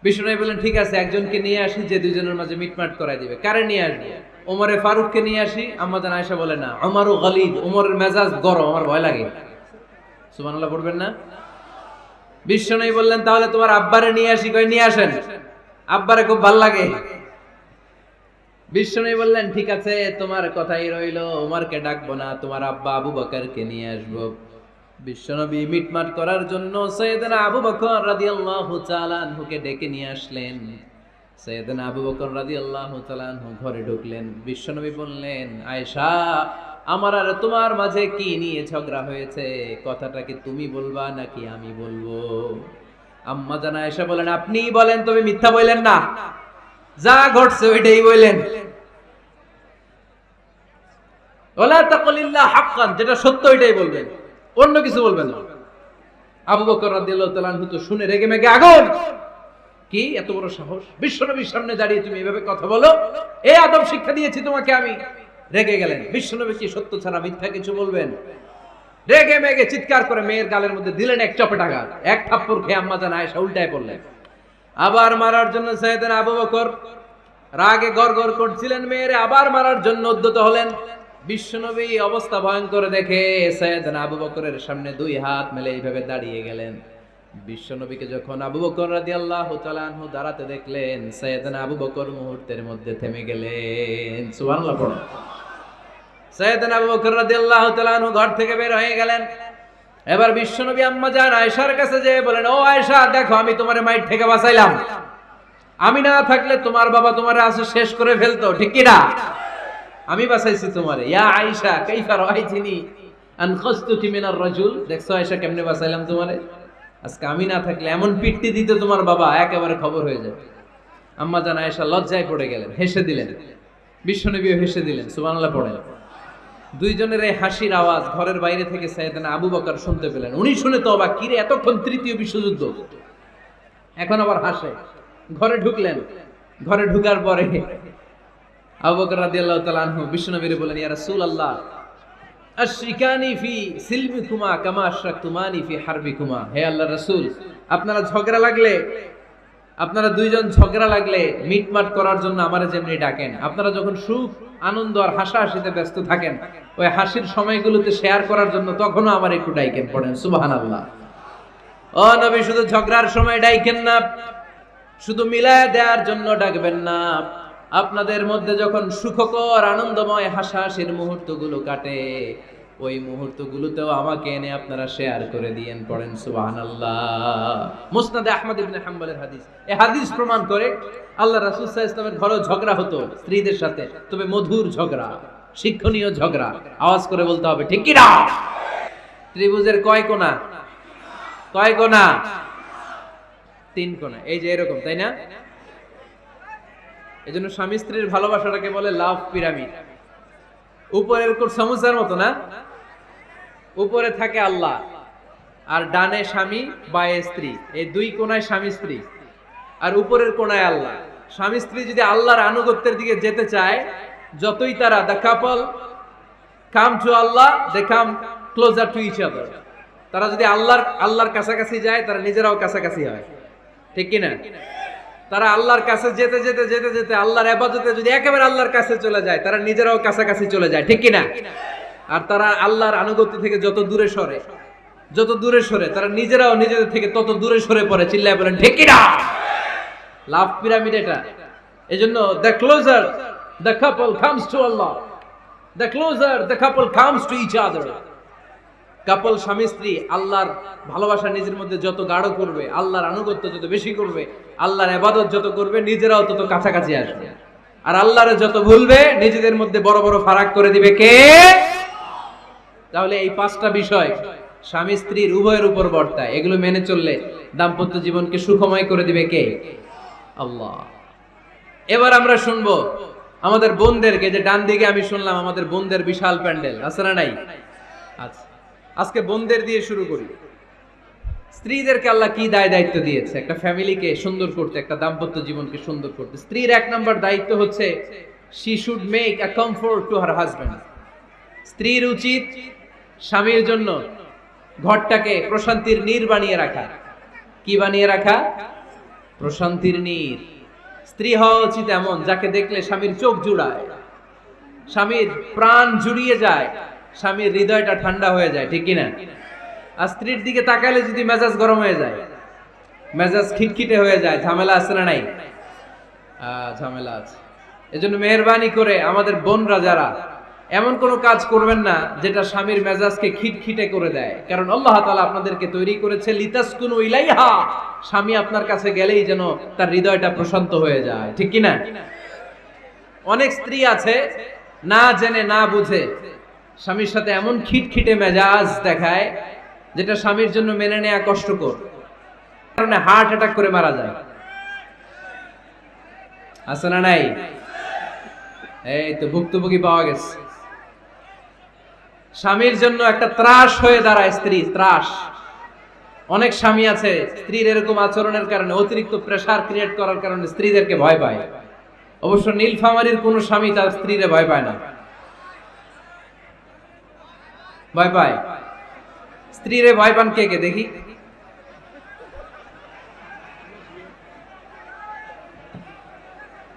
বিষ্ণু বললেন ঠিক আছে একজনকে নিয়ে আসি যে দুইজনের মাঝে মিটমাট করাই দিবে। কারে নিয়ে আসবো? ওমরে ফারুককে নিয়ে আসি। আম্মা জান আয়েশা বলে না, ওমরু গালিদ, ওমরের মেজাজ গরম, আমার ভয় লাগে। সুবহানাল্লাহ পড়বেন না? বিষ্ণু বললেন তাহলে তোমার আব্বারে নিয়ে আসি। কই নিয়ে আসেন, আব্বারে খুব ভাল লাগে। বিষ্ণু বললেন ঠিক আছে তোমার কথাই রইলো, ওমরকে ডাকবো না, তোমার আব্বা আবু বকরকে নিয়ে আসবো। বিশ্বনবী মিটমাট করার জন্য সাইয়েদনা আবু বকর রাদিয়াল্লাহু তাআলা আনহুকে ডেকে নিয়ে আসলেন। সাইয়েদনা আবু বকর রাদিয়াল্লাহু তাআলা আনহু ঘরে ঢুকলেন। বিশ্বনবী বললেন আয়েশা, আমার আর তোমার মাঝে কি নিয়ে ঝগড়া হয়েছে? কথাটা কি তুমি বলবা নাকি আমি বলবো? আম্মা জান আয়েশা বলেন আপনিই বলেন, তবে মিথ্যা বললেন না, যা ঘটছে ওইটাই বললেন। ওয়ালা তাকুলিল্লা হাক্কান, যেটা সত্য ওইটাই বলবেন, অন্য কিছু বলবেন না। আবু বকর রাদিয়াল্লাহু তাআলা আনহু তো শুনে রেগে মেগে আগুন। কি এত বড় সাহস, বিশ্বনবীর সামনে দাঁড়িয়ে তুমি এভাবে কথা বলো? এই আদব শিক্ষা দিয়েছি তোমাকে আমি, রেগে গেলেন। বিশ্বনবী কি সত্য ছাড়া মিথ্যা কিছু বলবেন? রেগে মেগে চিৎকার করে মেয়ের গালের মধ্যে দিলেন এক চপেটাঘাত। এক থাপ্পড় খেয়ে আম্মা জান আয়েশা উল্টায় পড়লেন। আবার মারার জন্য সাইয়েদনা আবু বকর রাগে গড়গড় করছিলেন, মেয়েরে আবার মারার জন্য উদ্যত হলেন। বিশ্বনবী অবস্থা ভয়ঙ্কর দেখে সাইয়েদনা আবু বকরের সামনে দুই হাত মেলে এইভাবে দাঁড়িয়ে গেলেন। বিশ্বনবীকে যখন আবু বকর রাদিয়াল্লাহু তাআলা আনহু দাঁড়াতে দেখলেন, সাইয়েদনা আবু বকর মুহূর্তের মধ্যে থেমে গেলেন। সুবহানাল্লাহ পড়ো। সাইয়েদনা আবু বকর রাদিয়াল্লাহু তাআলা আনহু ঘর থেকে বের হয়ে গেলেন। এবার বিশ্বনবী আম্মা জান আয়েশার কাছে যেয়ে বলেন, ও আয়েশা, দেখো আমি তোমারে মাইর থেকে বাঁচাইলাম। আমি না থাকলে তোমার বাবা তোমারে আজ শেষ করে ফেলতো, ঠিক কি না? আমি বাঁচাইছি তোমারে। ইয়া আয়েশা কাইফা রাআইতিনি আনখাসতুকি মিনার রাজুল। দেখছো আয়েশা কেমনে বাঁচাইলাম তোমারে? আজকে আমি না থাকলে এমন পিট্টি দিত তোমার বাবা, একেবারে খবর হয়ে যায়। আম্মা জান আয়েশা লজ্জায় পড়ে গেলেন, হেসে দিলেন। বিশ্বনবীও হেসে দিলেন। সুবহানাল্লাহ পড়েন। দুইজনের এই হাসির আওয়াজ ঘরের বাইরে থেকে সাইয়েদনা আবু বকর শুনতে পেলেন। উনি শুনে তো অবাক, কিরে এতক্ষণ তৃতীয় বিশ্বযুদ্ধ, এখন আবার হাসে। ঘরে ঢুকলেন। ঘরে ঢুকার পরে আবু বকর রাদিয়াল্লাহু তাআলা আনহু বিশ্বনবীর বলেন, ইয়া রাসূলুল্লাহ আশরিকানি ফি সিলমিকুমা কামা আশরাকতুমানি ফি হারবিকুমা। হে আল্লাহর রাসূল, আপনারা দুইজন ঝগড়া লাগলে মিটমাট করার জন্য আমারে যেমনি ডাকেন, আপনারা যখন সুখ আনন্দ আর হাসাহাসিতে ব্যস্ত থাকেন, ওই হাসির সময়গুলোতে শেয়ার করার জন্য তখনও আমার একটু ডাইকেন। পড়েন সুবহানাল্লাহ। ও নবী, শুধু ঝগড়ার সময় ডাইকেন না, শুধু মিলায় দেওয়ার জন্য ডাকবেন না। আপনাদের মধ্যে যখন সুখকর আনন্দময় হাসাহাসির মুহূর্তগুলো কাটে, ওই মুহূর্তগুলোতেও আমাকে এনে আপনারা শেয়ার করে দিয়েন। পড়েন সুবহানাল্লাহ। মুসনাদে আহমদ ইবনে হাম্বলের হাদিস। এই হাদিস প্রমাণ করে আল্লাহ রাসূল সাল্লাল্লাহু আলাইহি ওয়াসাল্লামের ঘরেও ঝগড়া হতো স্ত্রীদের সাথে, তবে মধুর ঝগড়া, শিক্ষণীয় ঝগড়া। আওয়াজ করে বলতে হবে, ঠিক কি না? ত্রিভুজের কয় কোণা? কয় কোণা? 3 কোণা। এই যে এরকম, তাই না? এজন্য স্বামী স্ত্রীর ভালোবাসাটাকে বলে লাভ পিরামিড। উপরের কোণ সমুচার মতো না, উপরে থাকে আল্লাহ, আর ডানে স্বামী বায়ে স্ত্রী, এই দুই কোণায় স্বামী স্ত্রী, আর উপরের কোণায় আল্লাহ। স্বামী স্ত্রী যদি আল্লাহর আনুগত্যের দিকে যেতে চায়, যতই তারা the couple come to Allah, they come closer to each other. তারা যদি আল্লাহর কাছাকাছি যায়, তারা নিজেরাও কাছাকাছি হয়, ঠিক কি না? তারা আল্লাহর কাছে যেতে যেতে যেতে যেতে আল্লাহর ইবাদতে যদি একেবারে আল্লাহর কাছে চলে যায়, তারা নিজেরাও কাছাকাছি চলে যায়, ঠিক কি না? আর তারা আল্লাহর আনুগত্য থেকে যত দূরে সরে তারা নিজেরাও নিজেদের থেকে তত দূরে সরে পড়ে। চিল্লায় বলেন, ঠিক কি না? লাভ পিরামিড এটা। এজন্য the closer the couple comes to Allah, the closer the couple comes to each other. কাপল স্বামী স্ত্রী আল্লাহর ভালোবাসা নিজের মধ্যে যত গাঢ় করবে, আল্লাহর আনুগত্য যত বেশি করবে, আল্লাহর ইবাদত যত করবে, নিজেরাও তত কাছাকাছি আসবে। আর আল্লাহরে যত ভুলবে, নিজেদের মধ্যে বড় বড় ফারাক করে দিবে কে? তাহলে এই 5টা বিষয় স্বামী স্ত্রীর উভয়ের উপর বর্তায়। এগুলো মেনে চললে দাম্পত্য জীবনকে সুখময় করে দিবে কে? আল্লাহ। এবার আমরা শুনবো আমাদের বোনদেরকে, যে ডান দিকে আমি শুনলাম আমাদের বোনদের বিশাল প্যান্ডেল আছে না নাই? আচ্ছা, আজকে বোনদের দিয়ে শুরু করি। স্ত্রীদেরকে আল্লাহ কি দায়িত্ব দিয়েছে একটা ফ্যামিলিকে সুন্দর করতে, একটা দাম্পত্য জীবনকে সুন্দর করতে? স্ত্রীর 1 নম্বর দায়িত্ব হচ্ছে she should make a comfort to her husband. স্ত্রীর উচিত স্বামীর জন্য ঘরটাকে প্রশান্তির নীর বানিয়ে রাখা। কি বানিয়ে রাখা? প্রশান্তির নীর। স্ত্রী হওয়া উচিত এমন, যাকে দেখলে স্বামীর চোখ জুড়ায়, স্বামীর প্রাণ জুড়িয়ে যায়, স্বামীর হৃদয়টা ঠান্ডা হয়ে যায়, ঠিক কিনা? আর স্ত্রীর দিকে তাকালে যদি মেজাজ গরম হয়ে যায়, মেজাজ খিটখিটে হয়ে যায়, ঝামেলা আছে না নাই? ঝামেলা আছে। এজন্য মেহেরবানি করে আমাদের বোনরা যারা, এমন কোনো কাজ করবেন না যেটা স্বামীর মেজাজকে খিটখিটে করে দেয়। কারণ আল্লাহ তাআলা আপনাদেরকে তৈরি করেছে লিতাসকুনু ইলাইহা, স্বামী আপনার কাছে গেলেই যেন তার হৃদয়টা প্রশান্ত হয়ে যায়, ঠিক কিনা? অনেক স্ত্রী আছে না জেনে না বুঝে স্বামীর সাথে এমন খিটখিটে মেজাজ দেখায়, যেটা স্বামীর জন্য মেনে নেওয়া কষ্টকর, কারণে হার্ট অ্যাটাক করে মারা যায়। আছে না নাই? এই তো ভুক্তভোগী পাওয়া গেছে। স্বামীর জন্য একটা ত্রাস হয়ে দাঁড়ায় স্ত্রী, ত্রাস। অনেক স্বামী আছে স্ত্রীর এরকম আচরণের কারণে, অতিরিক্ত প্রেসার ক্রিয়েট করার কারণে স্ত্রীদেরকে ভয় পায়। অবশ্য নীলফামারীর কোন স্বামী তার স্ত্রীরে ভয় পায় না। ভয় পায়? স্ত্রীরে ভয় পান কে কে দেখি?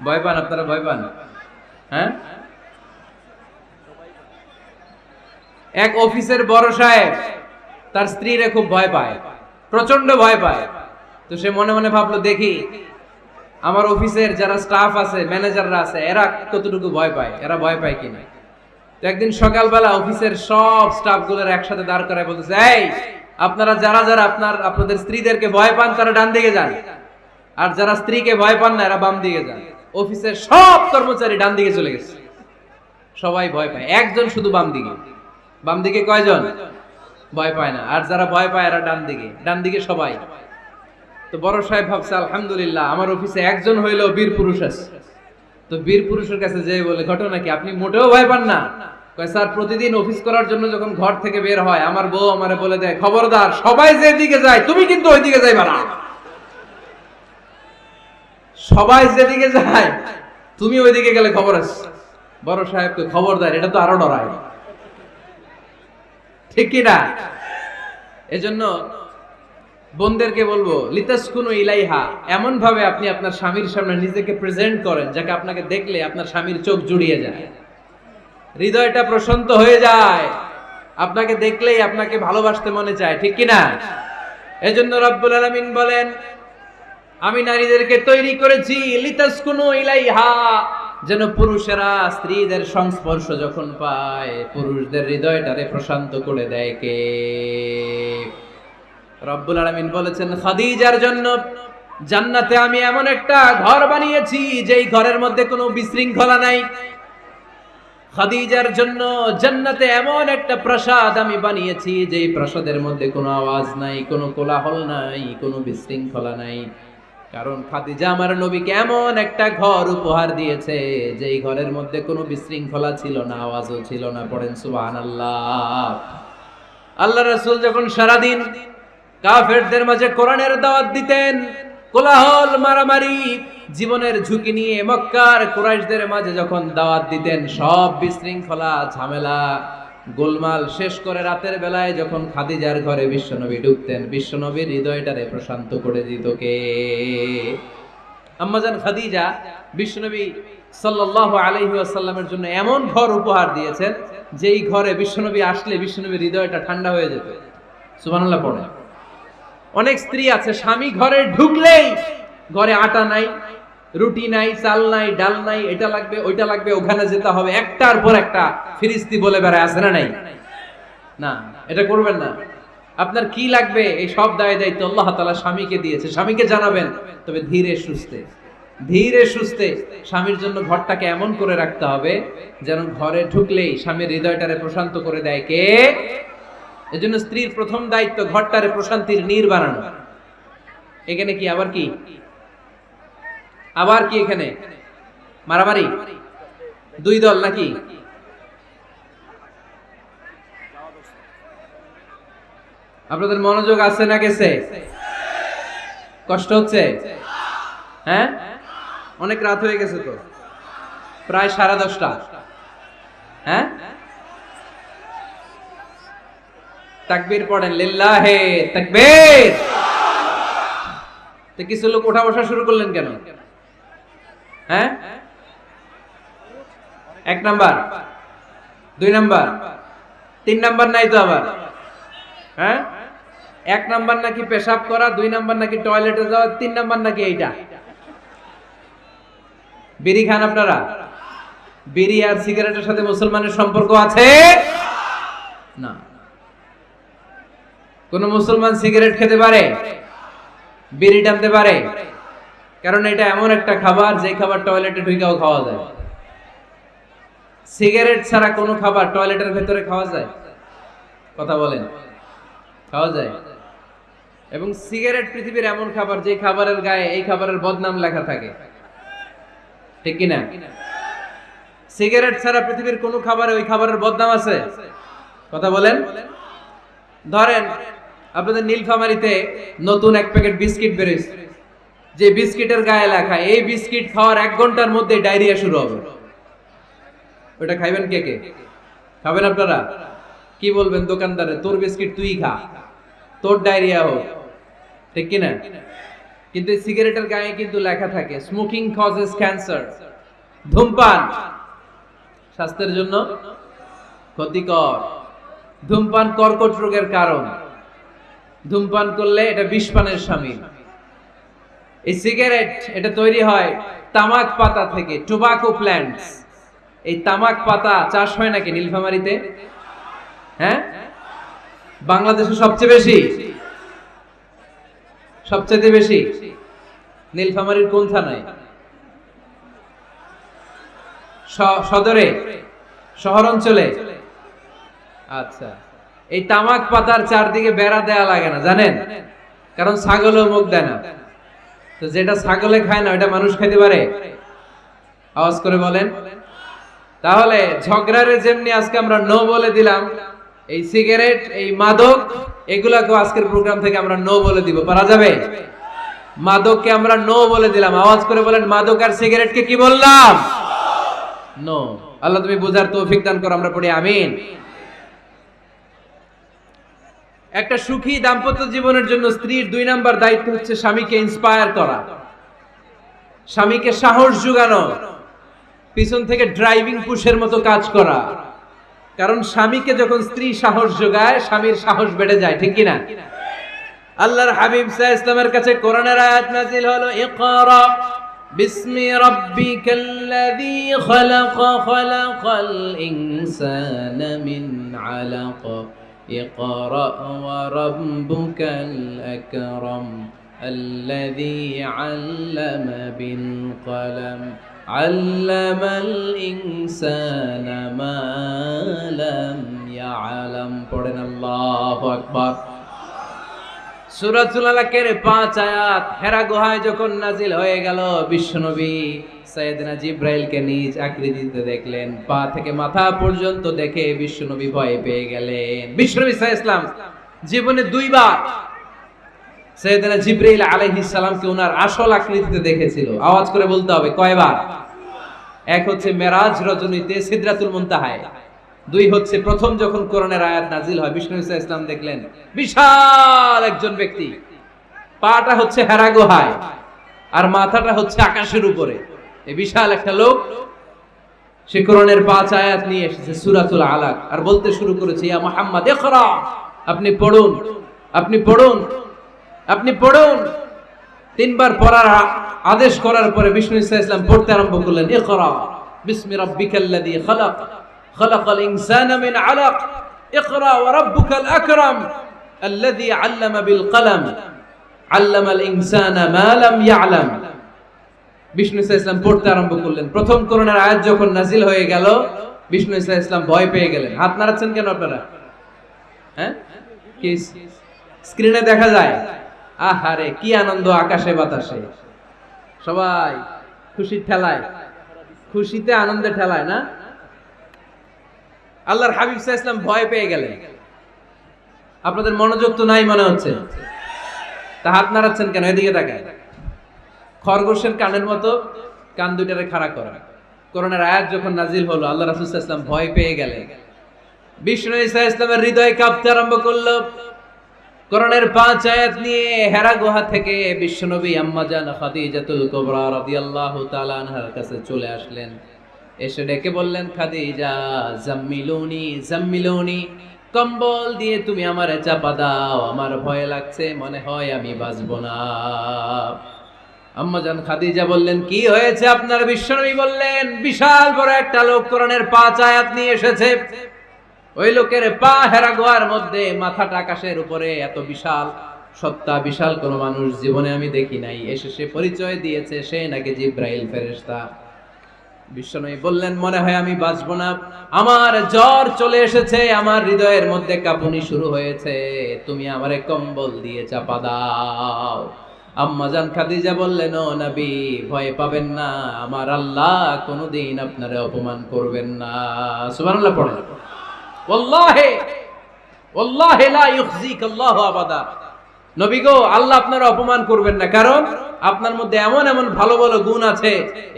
ভয় পান আপনারা? ভয় পান? হ্যাঁ, এক অফিসের বড় সাহেব তার স্ত্রীরে খুব ভয় পায়, প্রচন্ড ভয় পায়। তো সে মনে মনে ভাবলো, দেখি আমার অফিসের যারা স্টাফ আছে, ম্যানেজাররা আছে, এরা কতটুকু ভয় পায়, এরা ভয় পায় কিনা। তো একদিন সকালবেলা অফিসের সব স্টাফ গুলোর একসাথে দাঁড় করায় বলতেছে, এই আপনারা যারা যারা আপনাদের স্ত্রীদেরকে ভয় পান তারা ডান দিকে যান, আর যারা স্ত্রীকে ভয় পান না এরা বাম দিকে যান। অফিসের সব কর্মচারী ডান দিকে চলে গেছে, সবাই ভয় পায়, একজন শুধু বাম দিকে। বাম দিকে কয়জন ভয় পায় না, আর যারা ভয় পায় এরা ডান দিকে, ডান দিকে সবাই। তো বড় সাহেব ভাবছে, আলহামদুলিল্লাহ আমার অফিসে একজন হইলেও বীর পুরুষ আছে। তো বীর পুরুষের কাছে যেয়ে বলে, ঘটনা কি, আপনি মোটেও ভয় পান না? কয়, স্যার প্রতিদিন অফিস করার জন্য যখন ঘর থেকে বের হয় আমার বউ আমারে বলে দেয়, খবরদার সবাই যেদিকে যায় তুমি কিন্তু ওইদিকে যাইবা না, সবাই যেদিকে যায় তুমি ওইদিকে গেলে খবর আছে। বড় সাহেবকে খবরদার, এটা তো আরো ডরায়, ঠিক কি না? এজন্য বোনদেরকে বলবো, লিতাসকুনু ইলাইহা, এমন ভাবে আপনি আপনার স্বামীর সামনে নিজেকে প্রেজেন্ট করেন যাকে আপনাকে দেখলে আপনার স্বামীর চোখ জুড়িয়ে যায়, হৃদয়টা প্রশান্ত হয়ে যায়, আপনাকে দেখলেই আপনাকে ভালোবাসতে মনে চায়, ঠিক কি না? এজন্য রব্বুল আলামিন বলেন, আমি নারীদেরকে তৈরি করেছি লিতাসকুনু ইলাইহা, যেন পুরুষেরা স্ত্রীদের সংস্পর্শ যখন পায় পুরুষদের হৃদয়টারে প্রশান্ত করে দেয় কে? রব্বুল আলামিন বলেছেন, খাদিজার জন্য জান্নাতে আমি এমন একটা ঘর বানিয়েছি যেই ঘরের মধ্যে কোনো বিশৃঙ্খলা নাই। খাদিজার জন্য জান্নাতে এমন একটা প্রাসাদ আমি বানিয়েছি যেই প্রাসাদের মধ্যে কোনো আওয়াজ নাই, কোনো কোলাহল নাই, কোনো বিশৃঙ্খলা নাই। কারণ খাদিজা আমার নবীকে এমন একটা ঘর উপহার দিয়েছে যেই ঘরের মধ্যে কোনো বিশৃঙ্খলা ছিল না, আওয়াজও ছিল না। পড়েন সুবহানাল্লাহ। আল্লাহ রাসূল যখন সারাদিন কাফেরদের মাঝে কোরআনের দাওয়াত দিতেন, কোলাহল মারামারি জীবনের ঝুঁকি নিয়ে মক্কার কুরাইশদের মাঝে যখন দাওয়াত দিতেন, সব বিশৃঙ্খলা ঝামেলা গোলমাল শেষ করে রাতের বেলায় যখন খাদিজার ঘরে বিশ্বনবী ঢুকতেন, বিশ্বনবীর হৃদয়টারে প্রশান্ত করে দিত কে? আম্মাজান খাদিজা বিশ্বনবী সাল্লাল্লাহু আলাইহি ওয়াসাল্লামের জন্য এমন ঘর উপহার দিয়েছেন যেই ঘরে বিশ্বনবী আসলে বিশ্বনবীর হৃদয়টা ঠান্ডা হয়ে যেত। সুবহানাল্লাহ পড়ে। অনেক স্ত্রী আছে স্বামী ঘরে ঢুকলেই ঘরে আটা নাই, রুটি নাই, চাল নাই, ডাল নাই, এটা লাগবে ওইটা লাগবে, ওখানে যেতে হবে, একটার পর একটা ফিরিস্তি বলে বেড়ায়, আছে না নাই? না, এটা করবেন না। আপনার কি লাগবে এই সব দায়িত্ব আল্লাহ তাআলা স্বামীকে দিয়েছে, স্বামীকে জানাবেন। তবে ধীরে সুস্থে, ধীরে সুস্থে স্বামীর জন্য ঘরটাকে এমন করে রাখতে হবে যেন ঘরে ঢুকলেই স্বামীর হৃদয়টারে প্রশান্ত করে দেয় কে? এজন্য স্ত্রীর প্রথম দায়িত্ব ঘরটারে প্রশান্তির নীড় বানানো। এখানে কি আবার কি, আবার কি এখানে মারামারি? দুই দল নাকি? আপনাদের মনোযোগ আছে না গেছে? কষ্ট হচ্ছে? হ্যাঁ, অনেক রাত হয়ে গেছে তো, প্রায় 10:30। হ্যাঁ, তাকবীর পড়েন, লিল্লাহে তাকবীর। তো কিছু লোক ওঠা বসা শুরু করলেন কেন? হ্যাঁ, 1 নাম্বার, 2 নাম্বার, 3 নাম্বার নাই তো আবার? হ্যাঁ, 1 নাম্বার নাকি পেশাব করা, 2 নাম্বার নাকি টয়লেটে যাওয়া, 3 নাম্বার নাকি এইটা। বিড়ি খান আপনারা? বিড়ি আর সিগারেটের সাথে মুসলমানের সম্পর্ক আছে? না। কোন মুসলমান সিগারেট খেতে পারে? বিড়ি টানতে পারে? কারণ এটা এমন একটা খাবার যে খাবার টয়লেটে ঢুকেও খাওয়া যায়। সিগারেট ছাড়া কোনো খাবার টয়লেটের ভেতরে খাওয়া যায়? কথা বলেন, খাওয়া যায়? এবং সিগারেট পৃথিবীর এমন খাবার যে খাবারের গায়ে এই খাবারের বদনাম লেখা থাকে, ঠিক কিনা? সিগারেট ছাড়া পৃথিবীর কোন খাবারে ওই খাবারের বদনাম আছে? কথা বলেন। ধরেন আপনাদের নীলফামারীতে নতুন 1 প্যাকেট বিস্কিট বেরিয়েছে, যে বিস্কিটের গায়ে লেখা এই বিস্কিট খাওয়ার 1 ঘন্টার মধ্যে ডায়রিয়া শুরু হবে। ওটা খাইবেন কে কে? খাবেন আপনারা? কি বলবেন দোকানদারে, তোর বিস্কিট তুই খা, তোর ডায়রিয়া হোক, ঠিক কিনা? কিন্তু সিগারেটের গায়ে কিন্তু লেখা থাকে স্মোকিং কজেস ক্যান্সার, ধূমপান স্বাস্থ্যের জন্য ক্ষতিকর, ধূমপান কর্কট রোগের কারণ, ধূমপান করলে এটা বিষপানের শামিল। এই সিগারেট এটা তৈরি হয় তামাক পাতা থেকে, টোবাকো প্ল্যান্টস। এই তামাক পাতা চাষ হয় নাকি নীলফামারীতে? হ্যাঁ, বাংলাদেশে সবচেয়ে বেশি নীলফামারীর কোন থানায়? সদরে, শহর অঞ্চলে। আচ্ছা, এই তামাক পাতার চারদিকে বেড়া দেয়া লাগে না জানেন? কারণ ছাগলও মুখ দেয় না। তো যেটা ছাগলে খায় না ওটা মানুষ খেতে পারে? আওয়াজ করে বলেন। তাহলে ঝগড়ারে যেমনি আজকে আমরা নো বলে দিলাম, এই সিগারেট, এই মাদক, এগুলাকে আজকের প্রোগ্রাম থেকে আমরা নো বলে দিব। পারা যাবে? মাদককে আমরা নো বলে দিলাম। আওয়াজ করে বলেন, মাদক আর সিগারেটকে কি বললাম? নো। আল্লাহ তুমি বুঝার তৌফিক দান করো, আমরা পড়ি আমিন। একটা সুখী দাম্পত্য জীবনের জন্য স্ত্রীর 2 নাম্বার দায়িত্ব হচ্ছে স্বামীকে ইন্সপায়ার করা, স্বামীকে সাহস যোগানো, পিছন থেকে ড্রাইভিং পুশের মতো কাজ করা। কারণ স্বামীকে যখন স্ত্রী সাহস যোগায়, স্বামীর সাহস বেড়ে যায়, ঠিক কিনা? আল্লাহর হাবিব সাল্লাল্লাহু আলাইহি ওয়াসাল্লামের কাছে কোরআনের আয়াত নাযিল হলো, ইকরা বিসমি রাব্বিকাল্লাযী খালাক, খালাকাল ইনসানা মিন আলাক, ইকরা ওয়া রাব্বুকাল আকরাম, আল্লাযী আল্লামা বিল কলম, আল্লামাল ইনসানা মা লাম ইয়ালাম। পড়েন আল্লাহু আকবার। সূরাতুল আলাকের 5 আয়াত হেরা গুহায় যখন নাজিল হয়ে গেল, বিশ্বনবী সাইয়েদনা জিবরাইলকে নিজ আকৃতিতে দেখলেন, পা থেকে মাথা পর্যন্ত দেখে বিশ্বনবী ভয় পেয়ে গেলেন। বিশ্বনবী সাল্লাল্লাহু আলাইহি ওয়াসাল্লাম জীবনে 2 বার সাইয়েদনা জিবরাইল আলাইহিস সালামকে ওনার আসল আকৃতিতে দেখেছিল। আওয়াজ করে বলতে হবে কয়বার? এক হচ্ছে মেরাজ রজনীতে সিদরাতুল মুনতাহায়, 2 হচ্ছে প্রথম যখন কোরআনের আয়াত নাজিল হয়, বিষ্ণু ইসা ইসলাম দেখলেন বিশাল একজন ব্যক্তি, পাটা হচ্ছে হেরা গুহায় আর মাথাটা হচ্ছে আকাশের উপরে। এই বিশাল একটা লোক, সে কোরআনের 5 আয়াত নিয়ে এসেছে সূরাতুল আলাক, আর বলতে শুরু করেছে, ইয়া মুহাম্মদ ইকরা, আপনি পড়ুন, আপনি পড়ুন, আপনি পড়ুন। 3 বার পড়ার আদেশ করার পরে বিষ্ণু ইসা ইসলাম পড়তে আরম্ভ করলেন, ইকরা বিসমি রাব্বিকাল্লাযী খালাক, খালাকাল ইনসানা মিন আলাক, ইকরা ওয়া রাব্বুকাল আকরাম, আল্লাযী আল্লামা বিল কলম, আল্লামাল ইনসানা মা লাম ইয়ালাম। বিষ্ণু ইসা ইসলাম পড়তে আরম্ভ করলেন। প্রথম কোরআনের আয়াত যখন নাজিল হয়ে গেল, বিষ্ণু ইসা ইসলাম ভয় পেয়ে গেলেন। হাত নাড়াচ্ছেন কেন আপনারা? হ্যাঁ, কি স্ক্রিনে দেখা যায়? আহারে কি আনন্দ আকাশে বাতাসে, সবাই খুশির ঠেলায়, খুশিতে আনন্দে ঠেলায় না? আল্লাহর হাবিব সাল্লাল্লাহু আলাইহি ওয়াসাল্লাম ভয় পেয়ে গেলেন। আপনাদের মনোযোগ তো নাই মনে হচ্ছে, তা হাত নাড়াচ্ছেন কেন? এদিকে তাকায়। খরগোশের কানের মতো কান দুইটারে খাড়া করা। কোরআনের আয়াত যখন নাজিল হলো, আল্লাহ রাসূল সাল্লাল্লাহু আলাইহি ওয়াসাল্লাম ভয় পেয়ে গেলেন। বিষ্ণু ইসা ইসলামের হৃদয় কাঁপতে আরম্ভ করলো। কোরআনের 5 আয়াত নিয়ে হেরা গুহা থেকে বিশ্বনবী আম্মা জান খাদিজাতুল কুবরা রাদিয়াল্লাহু তাআলা আনহার কাছে চলে আসলেন। এসে ডেকে বললেন, খাদিজা জাম্মিলুনি জাম্মিলুনি, কম্বল দিয়ে তুমি আমারে চাপা দাও, আমার ভয় লাগছে, মনে হয় আমি বাঁচব না। আম্মা জান খাদিজা বললেন, কি হয়েছে আপনার? বিশ্বনবী বললেন, বিশাল বড় একটা লোক কোরআনের 5 আয়াত নিয়ে এসেছে। ওই লোকের পা হেরা গুহার মধ্যে, মাথাটা আকাশের উপরে, এত বিশাল সত্তা, বিশাল কোন মানুষ জীবনে আমি দেখি নাই। এসে সে পরিচয় দিয়েছে সে নাকি জিব্রাইল ফেরেশতা। বিশ্বনবী বললেন, মনে হয় আমি বাঁচব না, আমার জ্বর চলে এসেছে, আমার হৃদয়ের মধ্যে কাঁপুনি শুরু হয়েছে, তুমি আমারে কম্বল দিয়ে চাপা দাও। আম্মা জান খাদিজা বললেন, ও নবী ভয় পাবেন না, আমার আল্লাহ কোনোদিন আপনারে অপমান করবেন না। সুবহানাল্লাহ পড়েন। ওয়াল্লাহি ওয়াল্লাহি লা ইউখজিক আল্লাহু আবাদা। নবী গো, আল্লাহ আপনারা অপমান করবেন না, কারণ আপনার মধ্যে এমন এমন ভালো ভালো গুণ আছে,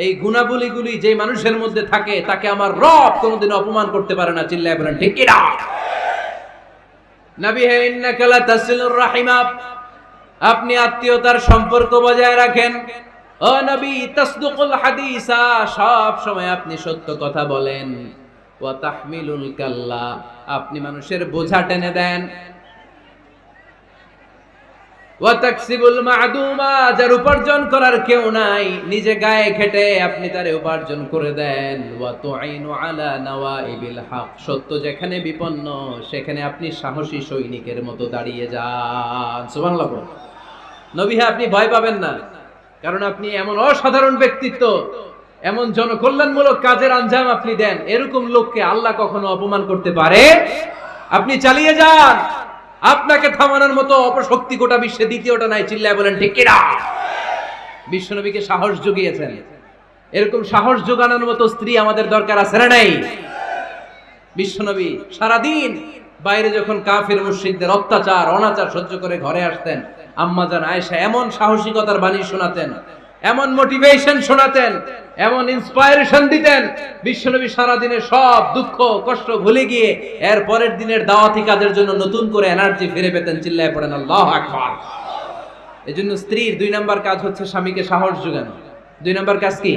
এই গুণাবলীগুলি যে মানুষের মধ্যে থাকে তাকে আমার রব কোনোদিন অপমান করতে পারে না। চিল্লায় বলেন ঠিক কি না? নবী হে ইন্নাকা লা তাসিলুর রাহিমা, আপনি আত্মীয়তার সম্পর্ক বজায় রাখেন। ও নবী তাসদুকুল হাদিসা, সব সময় আপনি সত্য কথা বলেন। ওয়া তাহমিলুল কাল্লা, আপনি মানুষের বোঝা টেনে দেন। ওয়া তাকসিবুল মা'দুমা, যার উপার্জন করার কেউ নাই, নিজে গায়ে খেটে আপনি তারে উপার্জন করে দেন। ওয়া তুঈনু আলা নাওয়াইবিল হক, সত্য যেখানে বিপন্ন সেখানে আপনি সাহসী সৈনিকের মতো দাঁড়িয়ে যান। সুবহানাল্লাহ। নবী হ্যাঁ, আপনি ভয় পাবেন না, কারণ আপনি এমন অসাধারণ ব্যক্তিত্ব, এমন জনকল্যাণমূলক কাজের আঞ্জাম আপনি দেন, এরকম লোককে আল্লাহ কখনো অপমান করতে পারে? আপনি চালিয়ে যান, আপনাকে থামানোর মতো অপশক্তি গোটা বিশ্বে দ্বিতীয়টা নাই। চিল্লায় বলেন ঠিক কিনা? বিশ্বনবীকে সাহস জুগিয়েছেন, এরকম সাহস জোগানোর মতো স্ত্রী আমাদের দরকার আছে না নাই? বিশ্বনবী সারাদিন বাইরে যখন কাফির মুশরিকদের অত্যাচার অনাচার সহ্য করে ঘরে আসতেন, আম্মা জান আয়েশা এমন সাহসিকতার বাণী শোনাতেন, এমন মোটিভেশন শোনাতেন, এমন ইন্সপায়ারেশন দিতেন, বিশ্বনবী সারাদিনের সব দুঃখ কষ্ট ভুলে গিয়ে এর পরের দিনের দাওয়াতি কাজের জন্য নতুন করে এনার্জি ফিরে পেতেন। চিল্লায় পড়েন আল্লাহু আকবার। এজন্য স্ত্রীর 2 নাম্বার কাজ হচ্ছে স্বামীকে সাহস যোগানো। 2 নাম্বার কাজ কি?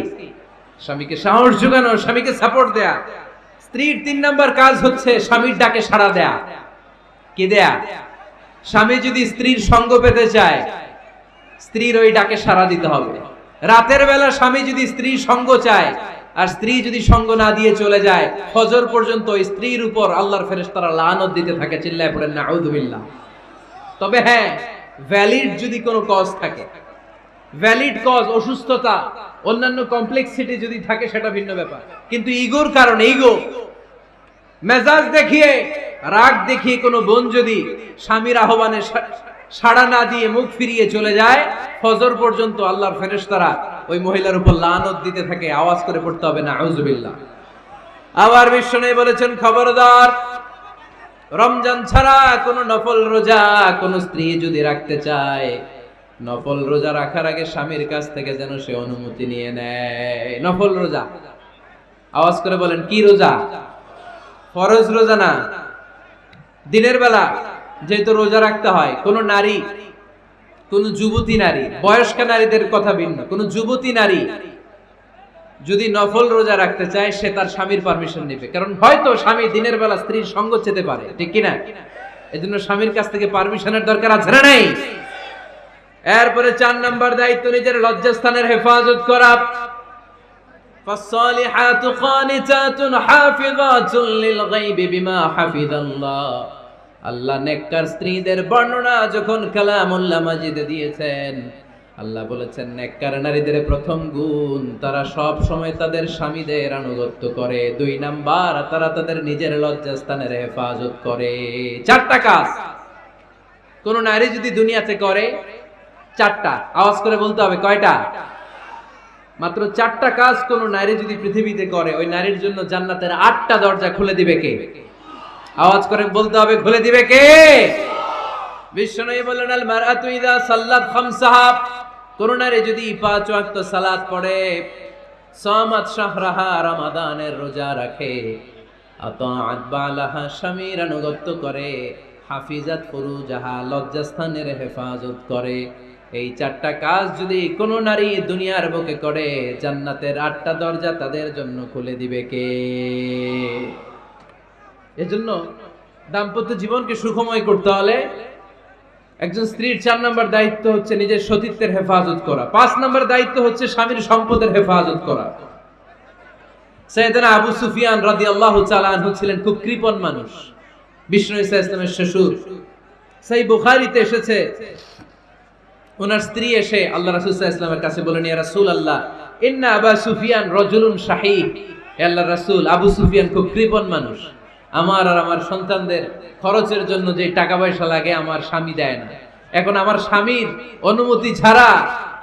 স্বামীকে সাহস যোগানো, স্বামীকে সাপোর্ট দেয়া। স্ত্রীর 3 নাম্বার কাজ হচ্ছে স্বামীর ডাকে সাড়া দেয়া। কি দেয়া? স্বামী যদি স্ত্রীর সঙ্গ পেতে চায়, স্ত্রীর ওই ডাকে সাড়া দিতে হবে। রাতের বেলা স্বামী যদি স্ত্রীর সঙ্গ চায়, আর স্ত্রী যদি সঙ্গ না দিয়ে চলে যায়, ফজর পর্যন্ত স্ত্রীর উপর আল্লাহর ফেরেশতারা লানত দিতে থাকে। চিল্লায় পড়েন নাউযুবিল্লাহ। তবে হ্যাঁ, ভ্যালিড যদি কোনো কজ থাকে, ভ্যালিড কজ, অসুস্থতা, অন্যান্য কমপ্লেক্সিটি যদি থাকে, সেটা ভিন্ন ব্যাপার। কিন্তু ইগোর কারণে, ইগো, মেজাজ দেখিয়ে, রাগ দেখিয়ে কোনো বোন যদি স্বামীর আহ্বানে সাড়া না দিয়ে মুখ ফিরিয়ে চলে যায়, ফজর পর্যন্ত আল্লাহর ফেরেশতারা ওই মহিলার উপর লানত দিতে থাকে। আওয়াজ করে পড়তে হবে নাউযুবিল্লাহ। আবার বিশ্বনবী বলেছেন, খবরদার, রমজান ছাড়া কোন নফল রোজা কোন স্ত্রী যদি রাখতে চায়, নফল রোজা রাখার আগে স্বামীর কাছ থেকে যেন সে অনুমতি নিয়ে নেয়। নফল রোজা, আওয়াজ করে বলেন কি রোজা? ফরজ রোজা না। দিনের বেলা যেহেতু রোজা রাখতে হয়, কোন নারী, কোন যুবতী নারী, বয়স্ক নারীদের কথা ভিন্ন, কোন যুবতী নারী যদি নফল রোজা রাখতে চায়, সে তার স্বামীর পারমিশন নেবে। কারণ হয়তো স্বামী দিনের বেলা স্ত্রীর সঙ্গ চেতে পারে, ঠিক কিনা? এজন্য স্বামীর কাছ থেকে পারমিশনের দরকার আছে না নাই? এরপরে 4 নাম্বার দায়িত্ব, নিজের লজ্জাস্থানের হেফাজত করা। ফাসসালিহাতু খানিতাতুন হাফিযাতুন লিল গায়বি বিমা হাফিজাল্লাহ। আল্লাহ নেককার স্ত্রীদের বর্ণনা যখন কালামুল্লাহ মাজিদে দিয়েছেন, আল্লাহ বলেছেন নেককার নারীদের প্রথম গুণ, তারা সব সময় তাদের স্বামীদের আনুগত্য করে। 2 নাম্বার, তারা তাদের নিজের লজ্জাস্থানের হেফাজত করে। 4টা কাজ কোন নারী যদি দুনিয়াতে করে, 4টা, আওয়াজ করে বলতে হবে কয়টা? মাত্র 4টা কাজ কোন নারী যদি পৃথিবীতে করে, ওই নারীর জন্য জান্নাতের 8টা দরজা খুলে দিবে কে? আওয়াজ করে বলতে হবে, খুলে দিবে কে? বিশ্বনবী বলেন, আল মারআতু ইযা সাল্লাত খামসাহা, কোন নারী যদি 5 ওয়াক্ত সালাত পড়ে, সামাত শাহরাহা, রমাদানের রোজা রাখে, আতাআত বালাহা, স্বামীর আনুগত্য করে, হাফিজাত ফুরুজাহা, লজ্জাস্থানের হেফাজত করে। এই 4টা কাজ যদি কোন নারী দুনিয়ার বুকে করে, জান্নাতের 8টা দরজা তাদের জন্য খুলে দিবে কে? এজন্য দাম্পত্য জীবনকে সুখময় করতে হলে একজন স্ত্রীর 4 নাম্বার দায়িত্ব হচ্ছে নিজের সতীত্বের হেফাজত করা। 5 নাম্বার দায়িত্ব হচ্ছে স্বামীর সম্পদের হেফাজত করা। সাইয়েদনা আবু সুফিয়ান রাদিয়াল্লাহু তাআলা আনহু ছিলেন খুব কৃপণ মানুষ, বিষ্ণু ঈসা ইসলামের শ্বশুর। সহিহ বুখারীতে এসেছে, ওনার স্ত্রী এসে আল্লাহ রাসূল সাল্লাল্লাহু আলাইহি ওয়াসাল্লামের কাছে বলেন, ইয়া রাসূলুল্লাহ, ইন্না আবা সুফিয়ান রাজুলুন শাহীহ। হে আল্লাহর রাসূল, আবু সুফিয়ান খুব কৃপণ মানুষ, আমার আর আমার সন্তানদের খরচের জন্য যে টাকা পয়সা লাগে আমার স্বামী দেয় না। এখন আমার স্বামীর অনুমতি ছাড়া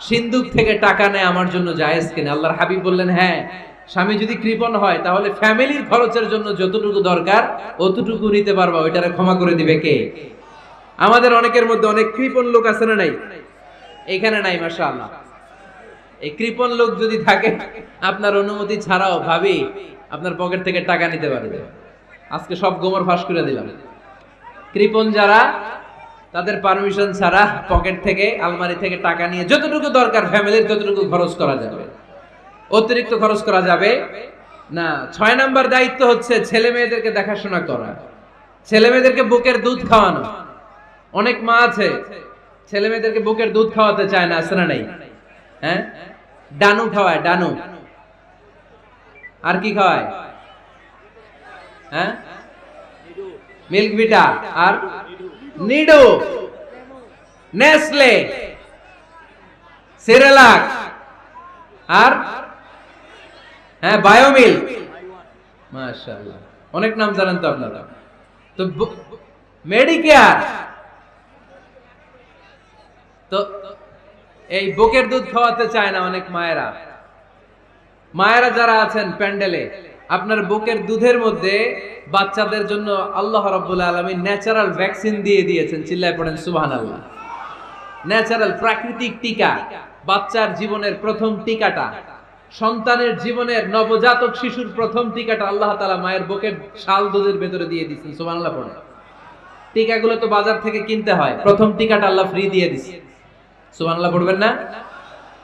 সিন্ধুক থেকে টাকা নেয় আমার জন্য জায়েজ কিনা? আল্লাহর হাবিব বললেন, হ্যাঁ, স্বামী যদি কৃপণ হয় তাহলে ফ্যামিলির খরচের জন্য যতটুকু দরকার অতটুকু নিতে পারবা, ওইটারে ক্ষমা করে দিবে কে? আমাদের অনেকের মধ্যে অনেক কৃপণ লোক আছে না নাই? এখানে নাই মাশাআল্লাহ। এই কৃপণ লোক যদি থাকে, আপনার অনুমতি ছাড়াও ভাবি আপনার পকেট থেকে টাকা নিতে পারবে। আজকে সব গোমর ফাঁস করে দিলাম। কৃপণ যারা, তাদের পারমিশন ছাড়া পকেট থেকে আলমারি থেকে টাকা নিয়ে যতটুকু দরকার ফ্যামিলির ততটুকু খরচ করা যাবে, অতিরিক্ত খরচ করা যাবে না। 6 নাম্বার দায়িত্ব হচ্ছে ছেলে মেয়েদেরকে দেখাশোনা করা, ছেলে মেয়েদেরকে বুকের দুধ খাওয়ানো। অনেক মা আছে ছেলে মেয়েদেরকে বুকের দুধ খাওয়াতে চায় না, আছে না নাই? হ্যাঁ, ডানু খাওয়ায়, ডানু। আর কি খাওয়ায়? হ্যাঁ, মিল্ক ভিটা আর নিডো, নেসলে, সেরেলাক আর হ্যাঁ বায়োমিল। মাশাআল্লাহ, অনেক নাম জানেন তো আপনারা। তো মেডিকেয়ার, তো এই বুকের দুধ খাওয়াতে চায় না অনেক মায়েরা। মায়েরা যারা আছেন প্যান্ডেলে, আপনার বুকের দুধের মধ্যে বাচ্চাদের জন্য আল্লাহ রাব্বুল আলামিন ন্যাচারাল ভ্যাকসিন দিয়ে দিয়েছেন। চিল্লায় পড়েন সুবহানাল্লাহ। ন্যাচারাল, প্রাকৃতিক টিকা, বাচ্চার জীবনের প্রথম টিকাটা, সন্তানের জীবনের নবজাতক শিশুর প্রথম টিকাটা আল্লাহ তাআলা মায়ের বুকের শাল দুধের ভেতরে দিয়ে দিয়েছেন। সুবহানাল্লাহ পড়েন। টিকাগুলো তো বাজার থেকে কিনতে হয়, প্রথম টিকাটা আল্লাহ ফ্রি দিয়ে দিয়েছে। সুবহানাল্লাহ পড়বেন না?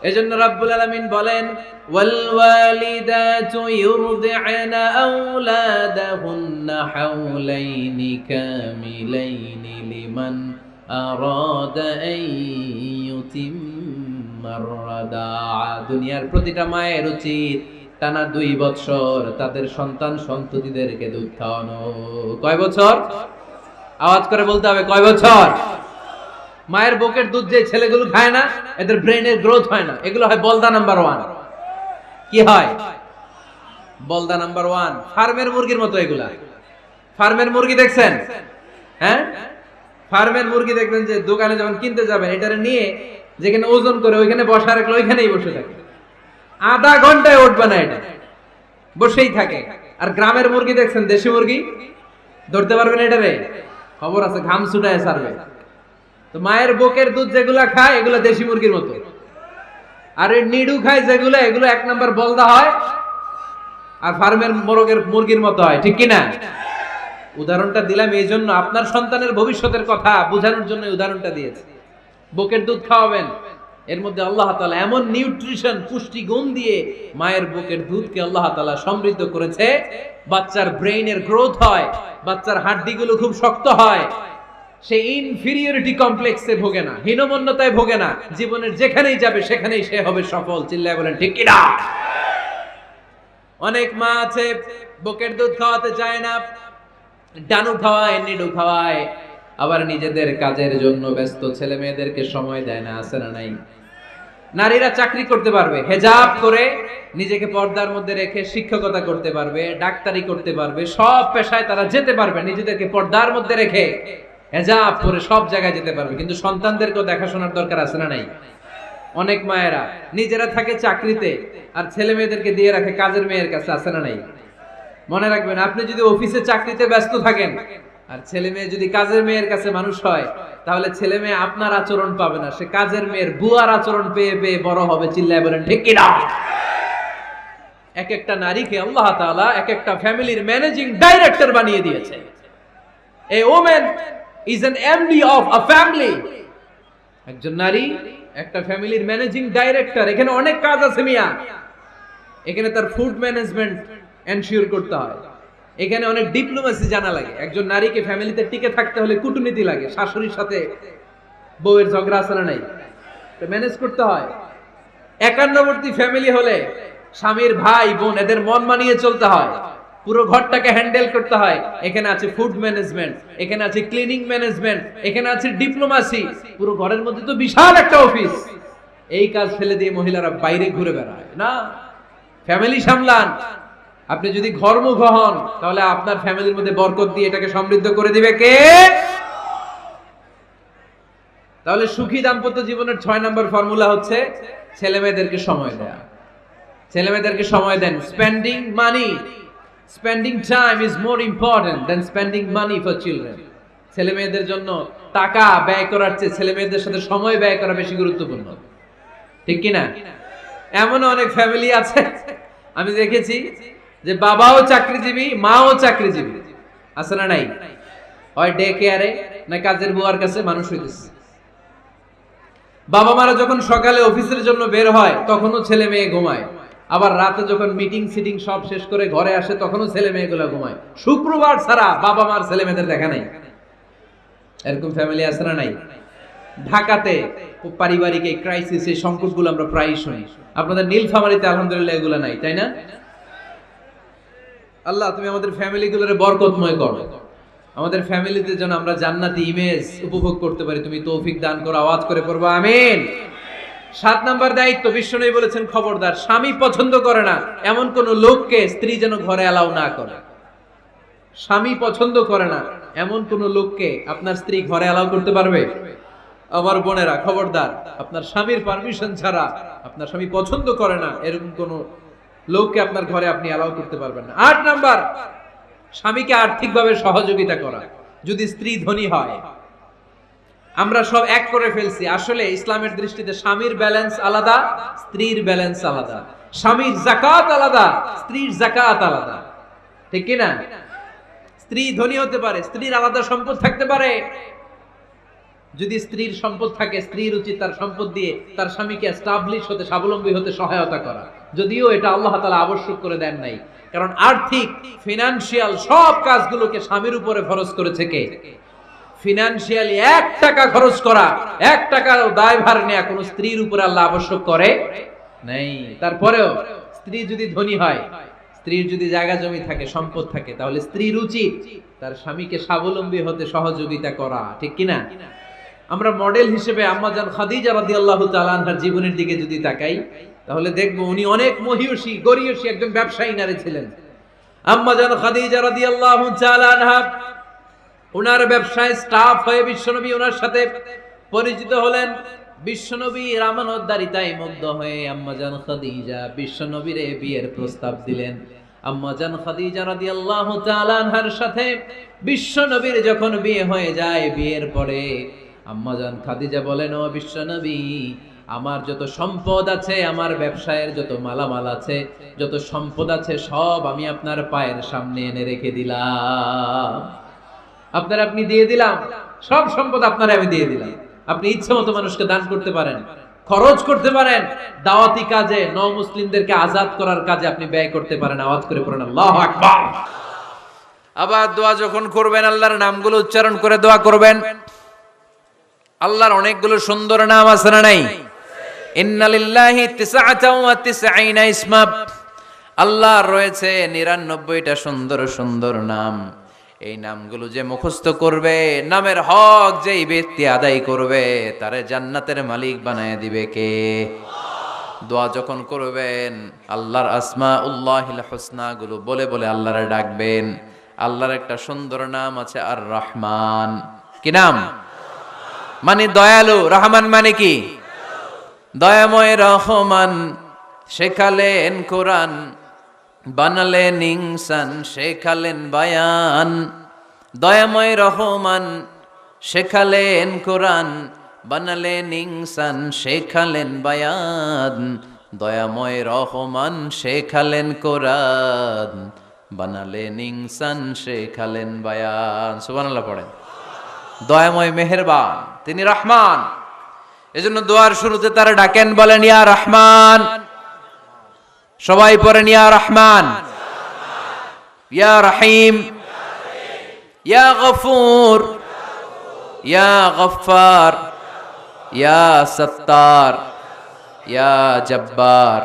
এজন্য রাব্বুল আলামিন বলেন, ওয়াল ওয়ালিদাতু ইউরদি'না আওলাদাহুন্না হাওলাইনি কামিলাইনি লিমান আরাদা আন ইউতিম্মার রাদাআ। দুনিয়ার প্রতিটা মায়ের উচিত টানা 2 বছর তাদের সন্তান সন্ততিদেরকে দুধ খাওয়ানো। কয় বছর? আওয়াজ করে বলতে হবে, কয় বছর? মায়ের বুকের দুধ যে ছেলেগুলো খায় না, এদের ব্রেনের গ্রোথ হয় না। এগুলো হয় বলদা নাম্বার 1। কি হয়? বলদা নাম্বার 1। ফার্মের মুরগির মতো এগুলা। ফার্মের মুরগি দেখছেন? হ্যাঁ, ফার্মের মুরগি দেখবেন যে দোকানে যখন কিনতে যাবেন, এটারে নিয়ে যেখানে ওজন করে ওইখানে বসা রাখলে ওইখানেই বসে থাকে, আধা ঘন্টায় উঠবে না, এটা বসেই থাকে। আর গ্রামের মুরগি দেখছেন, দেশি মুরগি, ধরতে পারবেন এটারে? খবর আছে, ঘাম ছুটায় ছাড়বে। তো মায়ের বুকের দুধ যেগুলা খায় এগুলো দেশি মুরগির মতো, আর এই নিডু খায় যেগুলো, এগুলো 1 নাম্বার বলদা হয় আর ফার্মের মুরগির মতো হয়। ঠিক কিনা? উদাহরণটা দিলাম এই জন্য, আপনার সন্তানের ভবিষ্যতের কথা বোঝানোর জন্য উদাহরণটা দিয়েছি। বুকের দুধ খাওয়াবেন, এর মধ্যে আল্লাহ তাআলা এমন নিউট্রিশন, পুষ্টি গুণ দিয়ে মায়ের বুকের দুধকে আল্লাহ তাআলা সমৃদ্ধ করেছে। বাচ্চার ব্রেইনের গ্রোথ হয়, বাচ্চার হাড্ডিগুলো খুব শক্ত হয়, সে ইনফিরিয়রিটি কমপ্লেক্সে ভোগে না, হীনমন্যতায় ভোগে না। জীবনের যেখানেই যাবে সেখানেই সে হবে সফল। চিল্লায় বলেন ঠিক কিনা? অনেক মা আছে বুকের দুধ খাওয়াতে চায় না, ডানু খাওয়ায়, নিডু খাওয়ায়, আবার নিজেদের কাজের জন্য ব্যস্ত, ছেলে মেয়েদেরকে সময় দেয় না। আছে না নাই? নারীরা চাকরি করতে পারবে, হেজাব করে নিজেকে পর্দার মধ্যে রেখে শিক্ষকতা করতে পারবে, ডাক্তারি করতে পারবে, সব পেশায় তারা যেতে পারবে, নিজেদেরকে পর্দার মধ্যে রেখে হেজাব পরে সব জায়গায় যেতে পারবে। কিন্তু সন্তানদেরকেও দেখাশোনার দরকার আছে না নাই? অনেক মায়েরা নিজেরা থাকে চাকরিতে আর ছেলে মেয়েদেরকে দিয়ে রাখে কাজের মেয়ের কাছে। আছে না নাই? মনে রাখবেন, আপনি যদি অফিসে চাকরিতে ব্যস্ত থাকেন আর ছেলে মেয়ে যদি কাজের মেয়ের কাছে মানুষ হয়, তাহলে ছেলে মেয়ে আপনার আচরণ পাবে না, সে কাজের মেয়ের বুয়ার আচরণ পেয়ে পেয়ে বড় হবে। চিল্লায় বলেন ঠিক কিনা? এক একটা নারীকে আল্লাহ তাআলা এক একটা ফ্যামিলির ম্যানেজিং ডাইরেক্টর বানিয়ে দিয়েছে। A woman is an MD of a family. একজন নারী একটা ফ্যামিলির ম্যানেজিং ডাইরেক্টর। এখানে অনেক কাজ আছে মিয়া। এখানে তার ফুড ম্যানেজমেন্ট এনশিওর করতে হয়, এখানে অনেক ডিপ্লোমেসি জানা লাগে। একজন নারীকে ফ্যামিলিতে টিকে থাকতে হলে কূটনীতি লাগে, শাশুড়ির সাথে বউয়ের ঝগড়া আছে না নাই, ম্যানেজ করতে হয়। একান্নবর্তী ফ্যামিলি হলে স্বামীর ভাই বোন এদের মন মানিয়ে চলতে হয়, পুরো ঘরটাকে হ্যান্ডেল করতে হয়। এখানে আছে ফুড ম্যানেজমেন্ট, এখানে আছে ক্লিনিং ম্যানেজমেন্ট, এখানে আছে ডিপ্লোমাসি। পুরো ঘরের মধ্যে তো বিশাল একটা অফিস। এই কাজ ফেলে দিয়ে মহিলারা বাইরে ঘুরে বেড়ায় না। ফ্যামিলি সামলান। আপনি যদি ঘরমুখ হন তাহলে আপনার ফ্যামিলির মধ্যে বরকত দিয়ে এটাকে সমৃদ্ধ করে দিবে কে? তাহলে সুখী দাম্পত্য জীবনের 6 নম্বর ফর্মুলা হচ্ছে ছেলে মেয়েদেরকে সময় দেয়া। ছেলে মেয়েদেরকে সময় দেন। Spending money, spending time is more important than spending money for children. ছেলে মেয়েদের জন্য টাকা ব্যয় করার চেয়ে ছেলে মেয়েদের সাথে সময় ব্যয় করা বেশি গুরুত্বপূর্ণ। ঠিক কিনা? এমন অনেক ফ্যামিলি আছে আমি দেখেছি যে বাবাও চাকরিজীবী, মাও চাকরিজীবী। আছে না নাই? হয় ডে কেয়ারে না কাজের বুয়ার কাছে মানুষ হইতেছে। বাবা মারা যখন সকালে অফিসের জন্য বের হয় তখনও ছেলে মেয়ে ঘুমায়, আবার রাতে যখন মিটিং সিটিং সব শেষ করে ঘরে আসে তখনও ছেলে মেয়েগুলো ঘুমায়। শুক্রবার ছাড়া বাবা মার ছেলে মেয়েদের দেখা নাই। এরকম ফ্যামিলি আছে না নাই? ঢাকাতে পারিবারিক এই ক্রাইসিস, এই সংকটগুলো আমরা প্রায়ই শুনি। আপনাদের নীলফামারীতে আলহামদুলিল্লাহ এগুলো নাই, তাই না? আল্লাহ তুমি আমাদের ফ্যামিলিগুলোরে বরকতময় করো, আমাদের ফ্যামিলিতে যেন আমরা জান্নাতি ইমেজ উপভোগ করতে পারি, তুমি তৌফিক দান করো। আওয়াজ করে পড়বো আমিন। 7 নাম্বার দায়িত্ব, বিশ্বনবী বলেছেন খবরদার, স্বামী পছন্দ করে না এমন কোন লোককে স্ত্রী যেন ঘরে অ্যালাউ না করে। স্বামী পছন্দ করে না এমন কোন লোককে আপনার স্ত্রী ঘরে অ্যালাউ করতে পারবে? আমার বোনেরা খবরদার, আপনার স্বামীর পারমিশন ছাড়া, আপনার স্বামী পছন্দ করে না এরকম কোন লোককে আপনার ঘরে আপনি অ্যালাউ করতে পারবেন না। 8 নাম্বার, স্বামীকে আর্থিকভাবে সহযোগিতা করা। যদি স্ত্রী ধনী হয়, আমরা সব এক করে ফেলছি, আসলে ইসলামের দৃষ্টিতে স্বামীর ব্যালেন্স আলাদা, স্ত্রীর ব্যালেন্স আলাদা। স্বামীর যাকাত আলাদা, স্ত্রীর যাকাত আলাদা, ঠিক কি না? স্ত্রী ধনী হতে পারে, স্ত্রীর আলাদা সম্পদ থাকতে পারে। যদি স্ত্রীর সম্পদ থাকে, স্ত্রীর উচিত তার সম্পদ দিয়ে তার স্বামীকে এস্টাবলিশ হতে, স্বাবলম্বী হতে সহায়তা করা। যদিও এটা আল্লাহ তাআলা আবশ্যক করে দেন নাই, কারণ আর্থিক ফিনান্সিয়াল সব কাজগুলোকে স্বামীর উপরে খরচ করেছে কে? ফিনান্সিয়ালি 1 টাকা খরচ করা, 1 টাকার দায়ভার নেওয়া কোন স্ত্রীর উপরে আল্লাহ আবশ্যক করে নাই। তারপরেও স্ত্রী যদি ধনী হয়, স্ত্রীর যদি জায়গা জমি থাকে, সম্পদ থাকে, তাহলে স্ত্রীর উচিত তার স্বামীকে স্বাবলম্বী হতে সহযোগিতা করা, ঠিক কিনা? আমরা মডেল হিসেবে আম্মাজান খাদিজা রাদিয়াল্লাহু তাআলা আনহার জীবনের দিকে যদি তাকাই, তাহলে দেখব উনি অনেক মহিয়সী গরিয়সী একজন ব্যবসায়ী নারী ছিলেন। আম্মাজান খাদিজা রাদিয়াল্লাহু তাআলা আনহা ওনার ব্যবসায় স্টাফ হয়ে বিশ্বনবী ওনার সাথে পরিচিত হলেন। বিশ্বনবী আমানতদারিতায় মুগ্ধ হয়ে আম্মাজান খাদিজা বিশ্বনবীর বিয়ের প্রস্তাব দিলেন। আম্মাজান খাদিজা রাদিয়াল্লাহু তাআলা আনহার সাথে বিশ্বনবীর যখন বিয়ে হয়ে যায়, বিয়ের পরে আম্মাজান খাদিজা বলেন, ও বিশ্বনবী, আমার যত সম্পদ আছে, আমার ব্যবসায়ের যত মালামাল আছে, যত সম্পদ আছে, সব আমি আপনার পায়ের সামনে এনে রেখে দিলাম। আপনি দিয়ে দিলাম, সব সম্পদ আপনার আমি দিয়ে দিলাম। আপনি ইচ্ছে মতো মানুষকে দান করতে পারেন, খরচ করতে পারেন, দাওয়াতি কাজে, মুসলিমদেরকে আজাদ করার কাজে আপনি ব্যয় করতে পারেন। আওয়াজ করে পড়েন আল্লাহু আকবার। আবার দোয়া যখন করবেন, আল্লাহর নামগুলো উচ্চারণ করে দোয়া করবেন। আল্লাহর অনেকগুলো সুন্দর নাম আছে না নাই? ইন্নালিল্লাহি 99 ইসমা, আল্লাহর রয়েছে 99টা সুন্দর সুন্দর নাম। এই নামগুলো যে মুখস্থ করবে, নামের হক যেই ব্যক্তি আদায় করবে, তারে জান্নাতের মালিক বানায় দিবে কে? দোয়া যখন করবেন, আল্লাহর আসমাউল্লাহিল হুসনা গুলো বলে বলে আল্লাহরে ডাকবেন। আল্লাহর একটা সুন্দর নাম আছে আর রহমান। কি নাম? মানে দয়ালু। রহমান মানে কি? দয়াময়। রহমান শেখালেন কোরআন, বানালেন ইনসান, শেখালেন বায়ান। দয়াময় রহমান শেখালেন কোরআন, বানালেন ইনসান, শেখালেন বায়ান। দয়াময় রহমান শেখালেন কোরআন, বানালেন ইনসান, শেখালেন বায়ান। সুবহানাল্লাহ পড়েন। দয়াময় মেহেরবান, তিনি রহমান। এজন্য দোয়ার শুরুতে তারা ডাকেন, বলেন ইয়া রহমান। সবাই পড়েন ইয়া রহমান, ইয়া রহিম, ইয়া গফুর, ইয়া গফফার, ইয়া সত্তার, ইয়া জব্বার।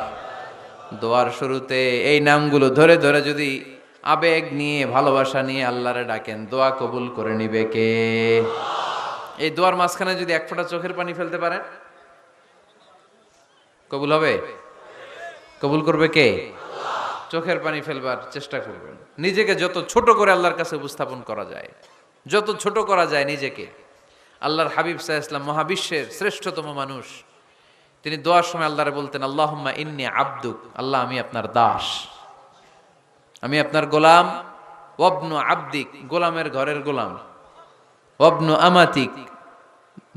দোয়ার শুরুতে এই নামগুলো ধরে ধরে যদি আবেগ নিয়ে, ভালোবাসা নিয়ে আল্লাহরে ডাকেন, দোয়া কবুল করে নিবে কে? এই দোয়ার মাঝখানে যদি এক ফোঁটা চোখের পানি ফেলতে পারেন, কবুল হবে? কবুল করবে কে? চোখের পানি ফেলবার চেষ্টা করবেন। নিজেকে যত ছোট করে আল্লাহর কাছে উপস্থাপন করা যায়, যত ছোট করা যায় নিজেকে। আল্লাহর হাবিব সাল্লাল্লাহু আলাইহি ওয়াসাল্লাম মহাবিশ্বের শ্রেষ্ঠতম মানুষ, তিনি দোয়ার সময় আল্লাহরে বলতেন, আল্লাহুম্মা ইন্নী আবদুক, আল্লাহ আমি আপনার দাস, আমি আপনার গোলাম। ওয়াবনু আবদিক, গোলামের ঘরের গোলাম। ওয়াবনু আমাতিক,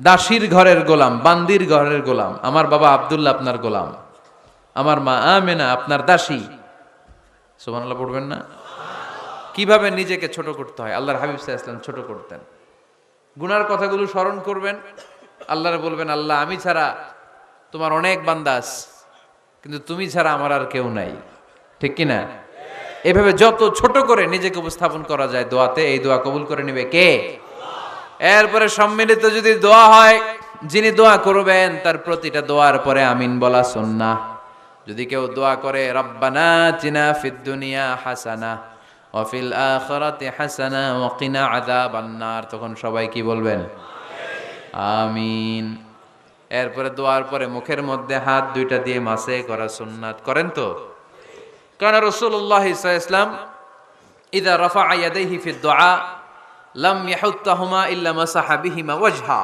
দাসীর ঘরের গোলাম, বান্দির ঘরের গোলাম। আমার বাবা আব্দুল্লাহ আপনার গোলাম, আমার মা আমেনা আপনার দাসী। সুবহানাল্লাহ পড়বেন না? কিভাবে নিজেকে ছোট করতে হয় আল্লাহর হাবিব সাল্লাল্লাহু আলাইহি ওয়াসাল্লাম ছোট করতেন। গুনার কথাগুলো স্মরণ করবেন, আল্লাহর বলবেন, আল্লাহ আমি ছাড়া তোমার অনেক বান্দা আছে, কিন্তু তুমি ছাড়া আমার আর কেউ নাই, ঠিক কি না? এভাবে যত ছোট করে নিজেকে উপস্থাপন করা যায় দোয়াতে, এই দোয়া কবুল করে নেবে কে? এরপরে সম্মিলিত যদি দোয়া হয়, যিনি দোয়া করবেন তার প্রতিটা দোয়ার পরে আমিন বলা সুন্নাহ। যদি কেউ দোয়া করে রব্বানা আতিনা ফিদ দুনিয়া হাসানা ওয়া ফিল আখিরাতি হাসানা ওয়া কিনা আযাবান নার, তখন সবাই কি বলবেন? আমিন। এরপরে দোয়ার পরে মুখের মধ্যে হাত দুইটা দিয়ে মাসে করা সুন্নাত। করেন তো? কারণ রাসূলুল্লাহ সাল্লাল্লাহু আলাইহি ওয়াসাল্লাম ইযা রাফা ইয়াদাইহি ফিদ দুআ লাম ইয়াহুত্তাহুমা ইল্লা মাসাহা বিহিমা ওয়াজহা।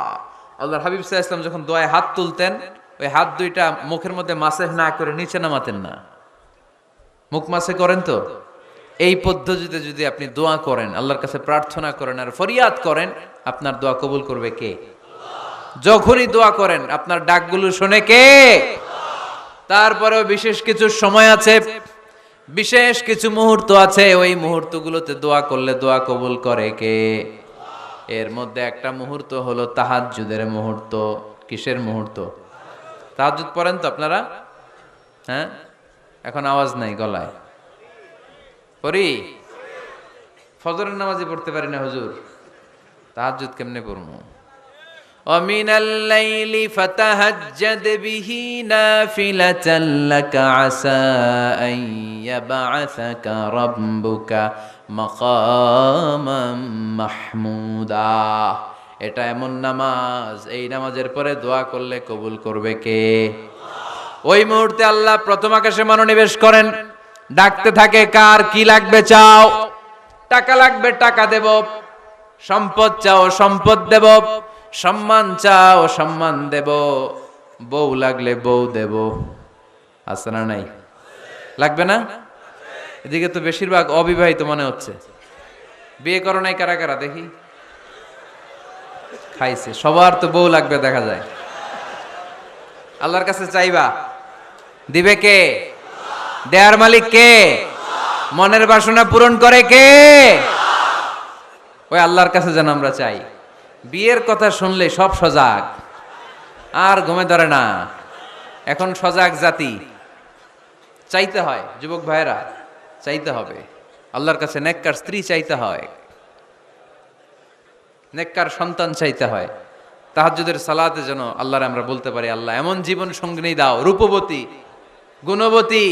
আল্লাহর হাবিব সাল্লাল্লাহু আলাইহি ওয়াসাল্লাম যখন দোয়ায় হাত তুলতেন, ওই হাত দুইটা মুখের মধ্যে মাসেহ না করে নিচে নামাতেন না। মুখ মাসে করেন তো? এই পদ্ধতিতে যদি আপনি দোয়া করেন, আল্লাহর কাছে প্রার্থনা করেন আর ফরিয়াদ করেন, আপনার দোয়া কবুল করবে কে? যখনই দোয়া করেন আপনার ডাকগুলো শোনে কে? তারপরেও বিশেষ কিছু সময় আছে, বিশেষ কিছু মুহূর্ত আছে, ওই মুহূর্তগুলোতে দোয়া করলে দোয়া কবুল করে কে? এর মধ্যে একটা মুহূর্ত হলো তাহাজ্জুদের মুহূর্ত। কিসের মুহূর্ত? তাহাজ্জুদ পড়েন তো আপনারা? হ্যাঁ, এখন আওয়াজ নাই গলায়। পড়ি? ফজরের নামাজই পড়তে পারি না হুজুর, তাহাজ্জুদ কেমনে পড়বো? ومن الليل فتهجد به نافلة لك عسى أن يبعثك ربك مقاما محمودا। এটা এমন নামাজ, এই নামাজের পরে দোয়া করলে কবুল করবে কে? ওই মুহূর্তে আল্লাহ প্রথম আকাশে মনোনিবেশ করেন, ডাকতে থাকে, কার কি লাগবে চাও? টাকা লাগবে টাকা দেব, সম্পদ চাও সম্পদ দেব, সম্মান চাও সম্মান দেব, বউ লাগলে বউ দেব। আছে না নাই? লাগবে না? এদিকে তো বেশিরভাগ অবিবাহিত মনে হচ্ছে। বিয়ে করো নাই কারা কারা দেখি? খাইছে। সবার তো বউ লাগবে দেখা যায়। আল্লাহর কাছে চাইবা, দিবে কে? দেয়ার মালিক কে? মনের বাসনা পূরণ করে কে? ওই আল্লাহর কাছে যেন আমরা চাই। বিয়ের কথা শুনলে সব সজাগ, আর ঘুমে ধরে না। এখন সজাগ জাতি, চাইতে হয়। যুবক ভাইরা চাইতে হবে আল্লাহর কাছে, নেককার স্ত্রী চাইতে হয়, নেককার সন্তান চাইতে হয়। তাহাজ্জুদের সালাতে যেন আল্লাহর আমরা বলতে পারি, আল্লাহ এমন জীবন সঙ্গিনী দাও, রূপবতী, গুণবতী,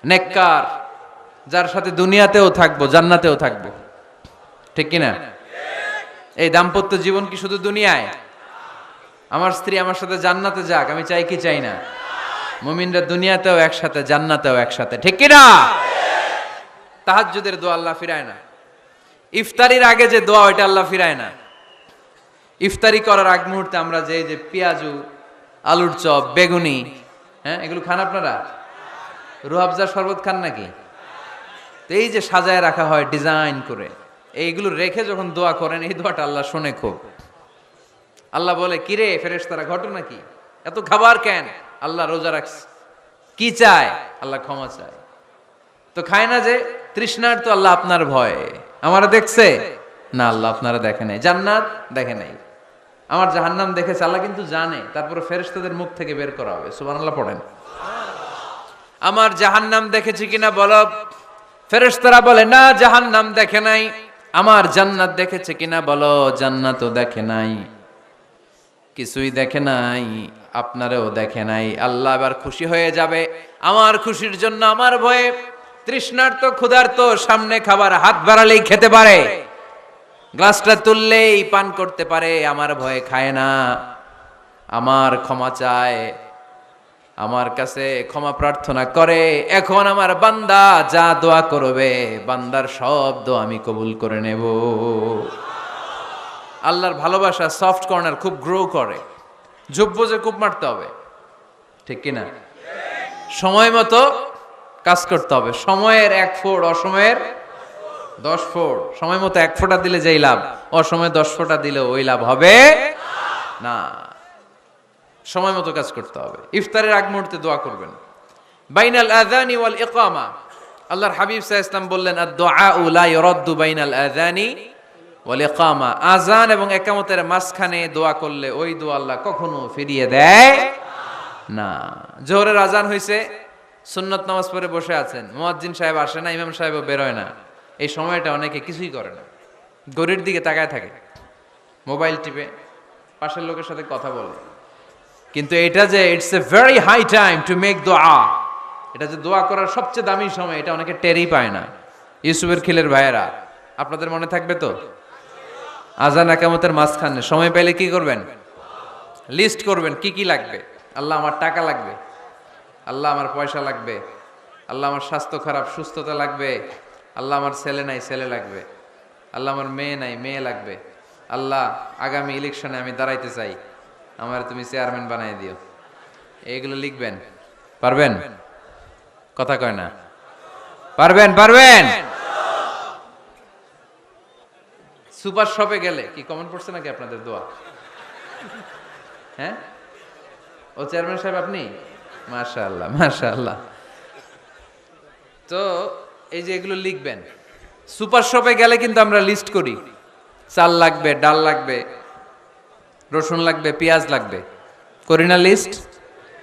নেককার, যার সাথে দুনিয়াতেও থাকবো জান্নাতেও থাকবো, ঠিক কিনা? এই দাম্পত্য জীবন কি শুধু দুনিয়ায়? আমার স্ত্রী আমার সাথে জান্নাতে যাক, আমি চাই কি চাই না? মুমিনরা দুনিয়াতেও একসাথে জান্নাতেও একসাথে, ঠিক কিনা? তাহাজ্জুদের দোয়া আল্লাহ ফিরায় না। ইফতারির আগে যে দোয়া, ওইটা আল্লাহ ফিরায় না। ইফতারি করার আগ মুহূর্তে আমরা যে পেঁয়াজু, আলুর চপ, বেগুনি, হ্যাঁ, এগুলো খান আপনারা? রুহাবজার শরবত খান নাকি? তো এই যে সাজায় রাখা হয় ডিজাইন করে, এইগুলো রেখে যখন দোয়া করেন, এই দোয়াটা আল্লাহ শোনে খুব। আল্লাহ বলে, কিরে ফেরেশতারা, ঘটনা কি? এত খাবার কেন? আল্লাহ রোজা রাখছে। কি চায়? আল্লাহ ক্ষমা চায়। তো খায় না যে তৃষ্ণার, তো আল্লাহ আপনার ভয়ে। আমারা দেখছে না? আল্লাহ আপনারা দেখে নাই। জান্নাত দেখে নাই, আমার জাহান্নাম দেখেছে আল্লাহ কিন্তু জানে। তারপরে ফেরেশতাদের মুখ থেকে বের করা হবে। সুবহানাল্লাহ পড়েন। আমার জাহান্নাম দেখেছি কিনা বলো? ফেরেশতারা বলে না, জাহান্নাম দেখে নাই। আমার জান্নাত দেখেছে কিনা বলো? জান্নাতও দেখে নাই, কিছুই দেখে নাই, আপনারেও দেখে নাই। আল্লাহ এবার খুশি হয়ে যাবে। আমার খুশির জন্য আমার ভয়ে তৃষ্ণার্ত ক্ষুধার্ত সামনে খাবার হাত বাড়ালেই খেতে পারে, গ্লাসটা তুললেই পান করতে পারে, আমার ভয়ে খায় না। আমার ক্ষমা চায়, আমার কাছে ক্ষমা প্রার্থনা করে। এখন আমার বান্দা যা দোয়া করবে, বান্দার সব দোয়া আমি কবুল করে নেব। আল্লাহর ভালোবাসা সফট কর্নার খুব গ্রো করে, ঝুব্বো যে খুব মারতে হবে, ঠিক কিনা? সময় মতো কাজ করতে হবে। সময়ের 1 ফোঁট, অসময়ের 10 ফোঁট। সময় মতো 1 ফোঁটা দিলে যেই লাভ, অসময়ে 10 ফোঁটা দিলে ওই লাভ হবে না। সময় মতো কাজ করতে হবে। ইফতারের আগ মুহূর্তে দোয়া করবেন। বাইনাল আযানি ওয়াল ইকামা, আল্লাহর হাবিব সাল্লাল্লাহু আলাইহি ওয়াসাল্লাম বললেন, আদ-দুআউ লা ইউরাদ্দু বাইনাল আযানি ওয়াল ইকামা। আযান এবং ইকামতের মাঝখানে দোয়া করলে ওই দোয়া আল্লাহ কখনো ফিরিয়ে দেয় না। জোহরের আযান হইছে, সুন্নত নামাজ পড়ে বসে আছেন, মুয়াজ্জিন সাহেব আসে না, ইমাম সাহেবও বেরোয় না। এই সময়টা অনেকে কিছুই করে না, ঘড়ির দিকে তাকায় থাকে, মোবাইল টিপে, পাশের লোকের সাথে কথা বলে। কিন্তু এটা যে it's a very high time to make দোয়া, এটা যে দোয়া করার সবচেয়ে দামি সময়, এটা অনেকে টেরই পায় না। ইউসুফের খিলের ভাইয়েরা, আপনাদের মনে থাকবে তো? আযান ইকামতের মাঝখানে সময় পেলে কি করবেন? লিস্ট করবেন কি কি লাগবে। আল্লাহ আমার টাকা লাগবে, আল্লাহ আমার পয়সা লাগবে, আল্লাহ আমার স্বাস্থ্য খারাপ সুস্থতা লাগবে, আল্লাহ আমার ছেলে নাই ছেলে লাগবে, আল্লাহ আমার মেয়ে নাই মেয়ে লাগবে, আল্লাহ আগামী ইলেকশনে আমি দাঁড়াইতে চাই, আমার তুমি চেয়ারম্যান বানাই দিও। এইগুলো লিখবেন, পারবেন? কথা কয় না, পারবেন? পারবেন? সুপার শপে গেলে কি কমেন্ট পড়ছে নাকি আপনাদের দোয়া? হ্যাঁ, ও চেয়ারম্যান সাহেব আপনি? মাশাআল্লাহ মাশাআল্লাহ। তো এই যে এগুলো লিখবেন। সুপার শপে গেলে কিন্তু আমরা লিস্ট করি, চাল লাগবে, ডাল লাগবে, রসুন লাগবে, পেঁয়াজ লাগবে, করি না লিস্ট?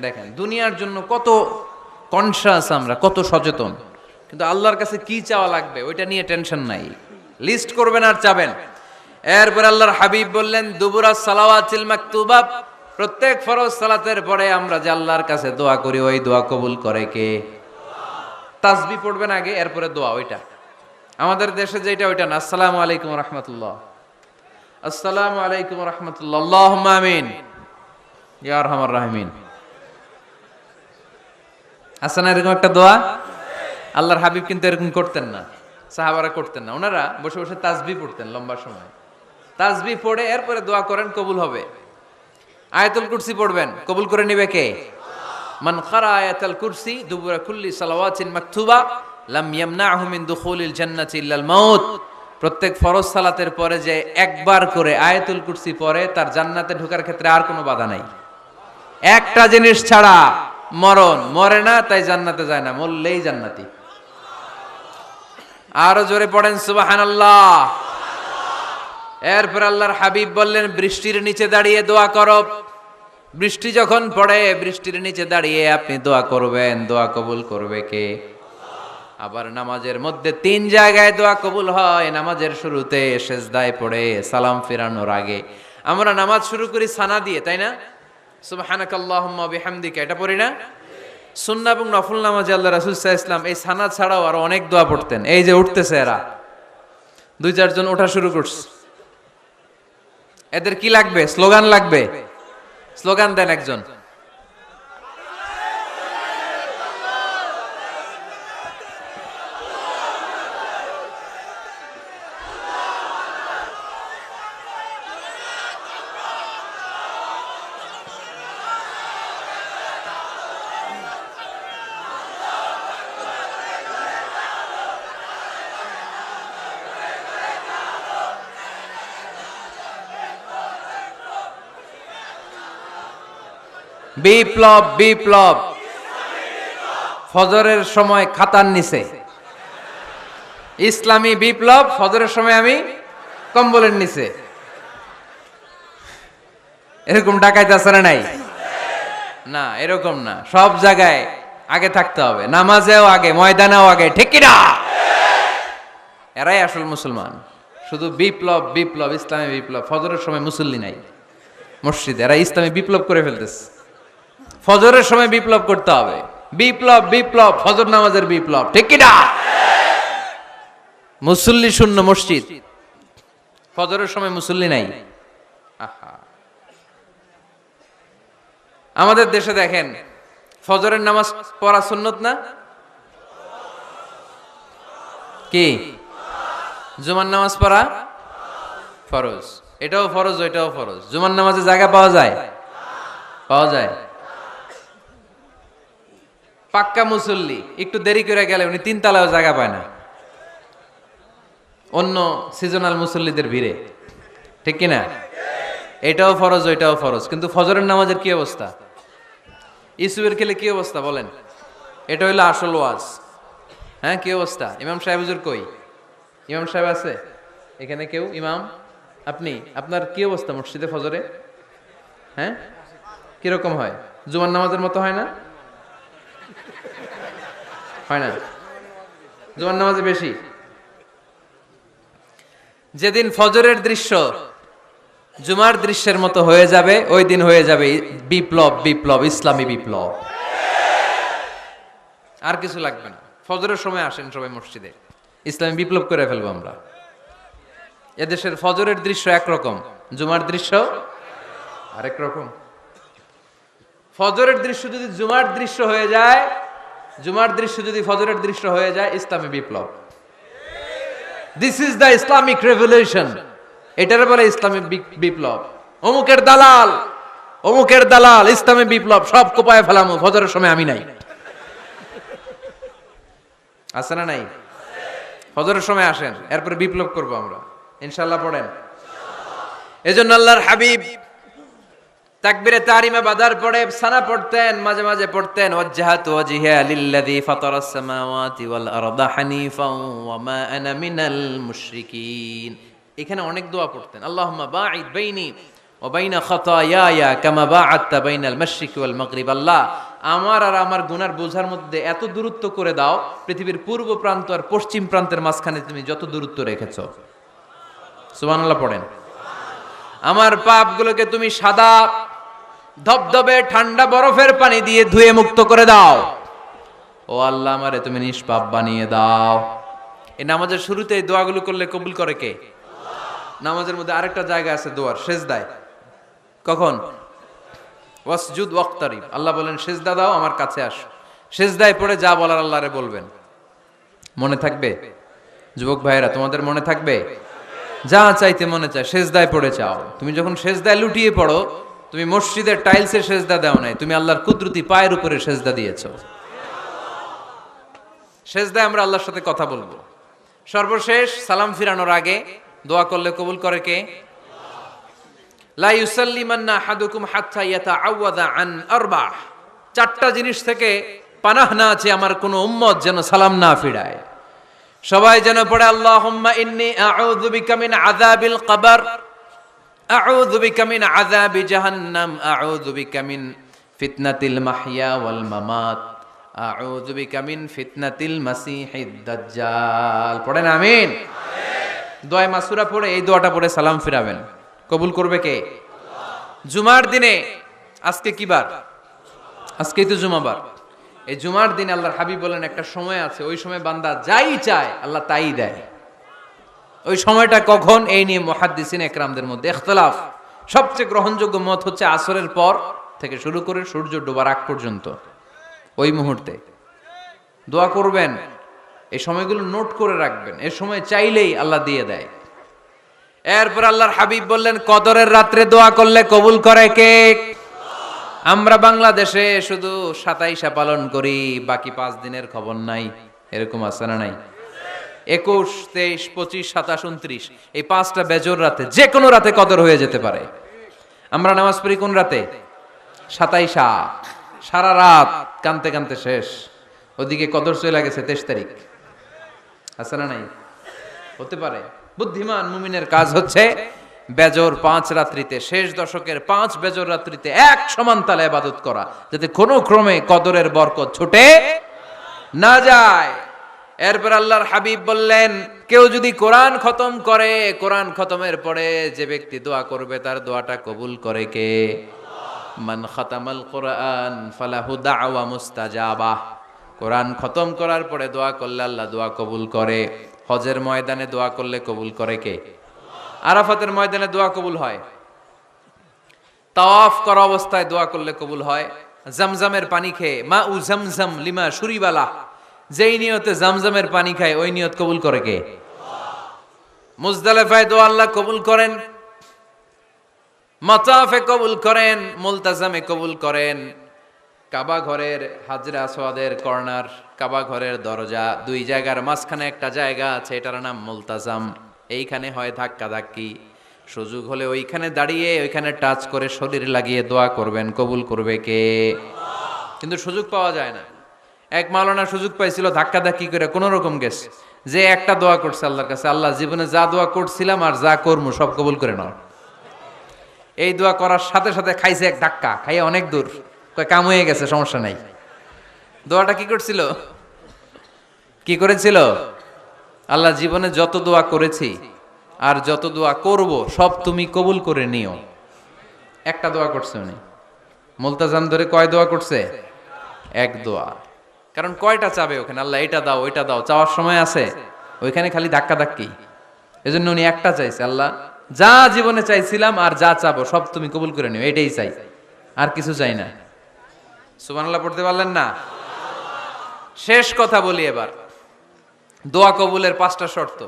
দেখেন দুনিয়ার জন্য কত কনশাস আমরা, কত সচেতন, কিন্তু আল্লাহর কাছে কি চাওয়া লাগবে ওইটা নিয়ে টেনশন নাই। লিস্ট করবেন আর চাবেন। এরপর আল্লাহর হাবিব বললেন, দুবুরা সালাওয়াতিল মাকতুবা, প্রত্যেক ফরজ সালাতের পরে আমরা যে আল্লাহর কাছে দোয়া করি, ওই দোয়া কবুল করে কে? তাসবিহ পড়বেন আগে, এরপরে দোয়া। ওইটা আমাদের দেশে যেটা, ওইটা না। আসসালামু আলাইকুম রাহমাতুল্লাহ, আসসালামু আলাইকুম রাহমাতুল্লাহ, আল্লাহুম্মা আমিন ইয়া আরহামার রাহিমিন। আছে না এরকম একটা দোয়া? আল্লাহর হাবিব কিন্তু এরকম করতেন না, সাহাবারা করতেন না। ওনারা বসে বসে তাসবিহ পড়তেন লম্বা সময়। তাসবিহ পড়ে এরপরে দোয়া করেন, কবুল হবে। আয়াতুল কুরসি পড়বেন, কবুল করে নিবে কে? মান ক্বারা আয়াতুল কুরসি দুবুরা কুল্লি সালাওয়াতিন মাকতুবা লাম ইয়ামনাহু মিন দুখুলিল জান্নাতি ইল্লাল মাউত। প্রত্যেক ফরজ সালাতের পরে যে একবার করে আয়াতুল কুরসি পড়ে, তার জান্নাতে ঢোকার ক্ষেত্রে আর কোনো বাধা নাই। একটা জিনিস ছাড়া, মরণ। মরে না তাই জান্নাতে যায় না, মরলেই জান্নাতি। আরো জোরে পড়েন সুবহানাল্লাহ। এরপর আল্লাহর হাবিব বললেন, বৃষ্টির নিচে দাঁড়িয়ে দোয়া করো। বৃষ্টি যখন পড়ে, বৃষ্টির নিচে দাঁড়িয়ে আপনি দোয়া করবেন, দোয়া কবুল করবে কে? আবার নামাজের মধ্যে 3 জায়গায় দোয়া কবুল হয়। নামাজের শুরুতে, সেজদায় পড়ে, সালাম ফেরানোর আগে। আমরা নামাজ শুরু করি সানা দিয়ে, তাই না? সুবহানাকাল্লাহুম্মা বিহামদিকা, এটা পড়ি না? সুন্নাহ এবং নফল নামাজে আল্লাহ রাসূল সাল্লাল্লাহু আলাইহি ওয়াসাল্লাম এই সানা ছাড়াও আরো অনেক দোয়া পড়তেন। এই যে উঠতেছে এরা, 2-4 জন ওঠা শুরু করছে, এদের কি লাগবে? স্লোগান লাগবে। স্লোগান দেন একজন। বিপ্লব বিপ্লব, ফজরের সময় খাতার নিচে। ইসলামী বিপ্লব, ফজরের সময় আমি কম্বলের নিচে। এরকম ডাকাইতে আছে না নাই? না, এরকম না। সব জায়গায় আগে থাকতে হবে, নামাজেও আগে, ময়দানেও আগে, ঠিক কি না? এরাই আসল মুসলমান। শুধু বিপ্লব বিপ্লব, ইসলামী বিপ্লব। ফজরের সময় মুসল্লি নাই মসজিদে, এরা ইসলামী বিপ্লব করে ফেলতেছে। ফজরের সময় বিপ্লব করতে হবে। বিপ্লব বিপ্লব, ফজর নামাজের বিপ্লব, ঠিক কি না? মুসল্লি শূন্য মসজিদ, ফজরের সময় মুসল্লি নাই। আহা, আমাদের দেশে দেখেন, ফজরের নামাজ পড়া সুন্নত না? কি? জুমার নামাজ পড়া ফরজ। এটাও ফরজ, ওইটাও ফরজ। জুমার নামাজে জায়গা পাওয়া যায়? পাওয়া যায়। পাক্কা মুসল্লি একটু দেরি করে গেলে উনি 3 তলায়ও জায়গা পায় না, অন্য সিজনাল মুসল্লিদের ভিড়ে, ঠিক কিনা? এটাও ফরজ, ওইটাও ফরজ। কিন্তু ফজরের নামাজের কি অবস্থা? ইসুবের খেলে কি অবস্থা বলেন? এটা হইলো আসল ওয়াজ। হ্যাঁ, কি অবস্থা? ইমাম সাহেব হুজুর কই? ইমাম সাহেব আছে এখানে কেউ? ইমাম আপনি, আপনার কি অবস্থা মসজিদে ফজরে? হ্যাঁ, কিরকম হয়? জুমার নামাজের মতো হয় না? হয় না? জুমার নামাজে বেশি। যেদিন ফজরের দৃশ্য জুমার দৃশ্যের মতো হয়ে যাবে, ওই দিন হয়ে যাবে বিপ্লব, বিপ্লব, ইসলামী বিপ্লব। আর কিছু লাগবে না। ফজরের সময় আসেন সবাই মসজিদে, ইসলামী বিপ্লব করে ফেলবো আমরা। এদেশের ফজরের দৃশ্য একরকম, জুমার দৃশ্য আরেক রকম। ফজরের দৃশ্য যদি জুমার দৃশ্য হয়ে যায়, জুমার দৃশ্য যদি ফজরের দৃশ্য হয়ে যায়, ইসলামী বিপ্লব। This is the Islamic revolution. এটার বলে ইসলামী বিপ্লব। অমুকের দালাল, অমুকের দালাল, ইসলামী বিপ্লব সব কোপায় ফেলামু, ফজরের সময় আমি নাই। আছে না নাই? ফজরের সময় আসেন, এরপরে বিপ্লব করবো আমরা ইনশাআল্লাহ। পড়েন। এজন্য আল্লাহর হাবিব তাকবীরে তাহরিমা বাদার পরে সানা পড়তেন, মাঝে মাঝে পড়তেন ওয়াজহাতু ওয়াজহিয়া লিল্লাযী ফাতারাস সামাওয়াতি ওয়াল আরদা হানিফাও ওয়া মা আনা মিনাল মুশরিকিন। এখানে অনেক দোয়া পড়তেন। আল্লাহুম্মা বাঈদ বাইনি ওয়া বাইনা খাতায়ায়া কামা বাআদতা বাইনাল মাশরিকি ওয়াল মাগরিব। আল্লাহ, আমার আর আমার গুনার বোঝার মধ্যে এত দূরত্ব করে দাও, পৃথিবীর পূর্ব প্রান্ত আর পশ্চিম প্রান্তের মাঝখানে তুমি যত দূরত্ব রেখেছো। সুবহানাল্লাহ পড়েন। আমার পাপগুলোকে তুমি সাদা ধবধবে ঠান্ডা বরফের পানি দিয়ে ধুয়ে মুক্ত করে দাও। ও আল্লাহ, আমারে তুমি নিষ্পাপ বানিয়ে দাও। এই নামাজের শুরুতে এই দোয়াগুলো করলে কবুল করে কে? নামাজের মধ্যে আরেকটা জায়গা আছে দোয়ার, সেজদায়। কখন? ওয়াসজুদ ওয়াক্তারিব। আল্লাহ বলেন সেজদা দাও, আমার কাছে আসো। সেজদায় পড়ে যা বলার আল্লাহরে বলবেন। মনে থাকবে? যুবক ভাইয়েরা, তোমাদের মনে থাকবে? যা চাইতে মনে চায় সেজদায় পড়ে চাও। তুমি যখন সেজদায় লুটিয়ে পড়ো, তুমি মসজিদের টাইলসে সেজদা দাও নাই, তুমি আল্লাহর কুদরতি পায়ের উপরে সেজদা দিয়েছো। সেজদায় আমরা আল্লাহর সাথে কথা বলবো। সর্বশেষ সালাম ফিরানোর আগে দোয়া করলে কবুল করে কে? লা ইউসাল্লিমান্না আহাদুকুম হাত্তা ইয়াতাআওয়াযা আন আরবা'। চারটা জিনিস থেকে পানাহ না আছে আমার কোন উম্মত যেন সালাম না ফিরায়। সবাই যেন পড়ে আল্লাহুম্মা ইন্নী আউযু বিকা মিন আযাবিল কবর, আউযু বিকা মিন আযাবি জাহান্নাম, আউযু বিকা মিন ফিতনাতিল মাহইয়া ওয়াল মামাত, আউযু বিকা মিন ফিতনাতিল মাসিহিদ দাজ্জাল। পড়েন আমিন। দোয়া মাসুরা পড়ে এই দোয়াটা পড়ে সালাম ফিরাবেন। কবুল করবে কে? জুমার দিনে, আজকে কি বার? আজকেই তো জুমাবার। এই জুমার দিনে আল্লাহর হাবিব বলেন একটা সময় আছে, ওই সময় বান্দা যাই চায় আল্লাহ তাই দেয়। ওই সময়টা কখন? এই নিয়ে মুহাদ্দিসিন একরামদের মধ্যে ইখতিলাফ। সবচেয়ে গ্রহণযোগ্য মত হচ্ছে আসরের পর থেকে শুরু করে সূর্য ডোবার আগ পর্যন্ত, ওই মুহূর্তে দোয়া করবেন। এই সময়গুলো নোট করে রাখবেন, এই সময় চাইলেই আল্লাহ দিয়ে দেয়। এরপর আল্লাহর হাবিব বললেন কদরের রাত্রে দোয়া করলে কবুল করে কে? আমরা বাংলাদেশে শুধু 27 পালন করি, বাকি 5 দিনের খবর নাই। এরকম আছে না নাই? 21, 23, 25, 27, 29 এই 5টা বেজোর রাতে, যে কোনো রাতে কদর হয়ে যেতে পারে। আমরা নামাজ পড়ি কোন রাতে? 27। সারা রাত কানতে কানতে শেষ, ওদিকে কদর চলে গেছে 23 তারিখ। আছে না নাই? হতে পারে। বুদ্ধিমান মুমিনের কাজ হচ্ছে বেজর 5 রাত্রিতে, শেষ দশকের 5 বেজর রাত্রিতে এক সমান তালে ইবাদত করা, যাতে কোনো ক্রমে কদরের বরকত ছুটে না যায়। এরপর আল্লাহর হাবিব বললেন কেউ যদি কোরআন খতম করে, কোরআন খতমের পরে যে ব্যক্তি দোয়া করবে তার দোয়াটা কবুল করে কে? মান খাতামাল কোরআন ফালাহু দাওয়া মুস্তাজাবা। কোরআন খতম করার পরে দোয়া করলে আল্লাহ দোয়া কবুল করে। হজের ময়দানে দোয়া করলে কবুল করে কে? আরাফাতের ময়দানে দোয়া কবুল হয়। তাওয়াফ করা অবস্থায় দোয়া করলে কবুল হয়। জামজামের পানি খেয়ে, মা উ জামজাম লিমা শুরিবালা, যেই নিয়তে জামজামের পানি খায় ওই নিয়ত কবুল করে কে? মুজদালিফায় দোয়া আল্লাহ কবুল করেন, মাতাফে কবুল করেন, মুলতাজামে কবুল করেন। কাবা ঘরের হাজরা আসওয়াদের কর্নার, কাবা ঘরের দরজা, 2 জায়গার মাঝখানে একটা জায়গা আছে, এটার নাম মুলতাজাম। এইখানে হয় ধাক্কা ধাক্কি, সুযোগ হলে ওইখানে দাঁড়িয়ে ওইখানে টাচ করে শরীর লাগিয়ে দোয়া করবেন, কবুল করবে কে? কিন্তু সুযোগ পাওয়া যায় না। এক মাওলানা সুযোগ পাইছিল ধাক্কা ধাক্কি করে কোন রকম গেছে, যে একটা দোয়া করছে আল্লাহর কাছে, আল্লাহ জীবনে যা দোয়া করছিলাম আর যা করবো সব কবুল করে নাও। এই দোয়া করার সাথে সাথে খাইছে এক ধাক্কা, খাইয়ে অনেক দূর, কয় কাম হয়ে গেছে, সমস্যা নাই। দোয়াটা কি করছিল? কি করেছিল? আল্লাহ জীবনে যত দোয়া করেছি আর যত দোয়া করব সব তুমি কবুল করে নিও। একটা দোয়া করছে উনি, মুলতাজাম ধরে কয় দোয়া করছে? এক দোয়া। কারণ কয়টা চাবে ওখানে? আল্লাহ এটা দাও ওইটা দাও, চাওয়ার সময় আছে ওইখানে খালি ধাক্কা ধাক্কি। এজন্য উনি একটা চাইছে, আল্লাহ যা জীবনে চাইছিলাম আর যা চাবো সব তুমি কবুল করে নিও, এটাই চাই, আর কিছু চাই না। সুবহানাল্লাহ পড়তে পারলেন না? শেষ কথা বলি এবার, দোয়া কবুলের 5টা শর্ত।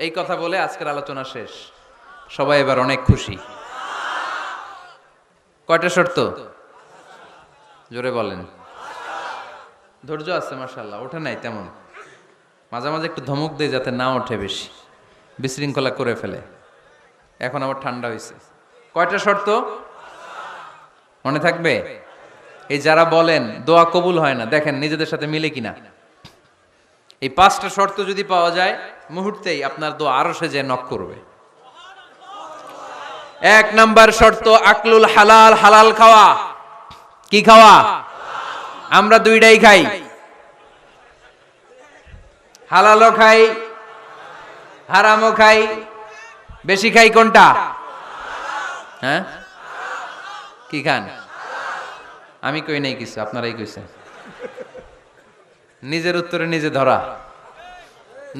এই কথা বলে আজকের আলোচনা শেষ। সবাই এবার অনেক খুশি। কয়টা শর্ত? জোরে বলেন। ধৈর্য আছে মাশাআল্লাহ, ওঠে নাই তেমন, মাঝে মাঝে একটু ধমক দেয় যাতে না ওঠে, বেশি বিশৃঙ্খলা করে ফেলে। এখন আবার ঠান্ডা হয়েছে। কয়টা শর্ত মনে থাকবে? এই যারা বলেন দোয়া কবুল হয় না, দেখেন নিজেদের সাথে মিলে কিনা। এই 5টা শর্ত যদি পাওয়া যায়, মুহূর্তেই আপনার দোয়া আরশে যে নক করবে। 1 নাম্বার শর্ত আকলুল হালাল, হালাল খাওয়া। কি খাওয়া? আমরা দুইটাই খাই, হালালও খাই হারামও খাই। বেশি খাই কোনটা? হ্যাঁ, কি খান? আমি কই নাই কিছু, আপনারাই কইছেন। নিজের উত্তরে নিজে ধরা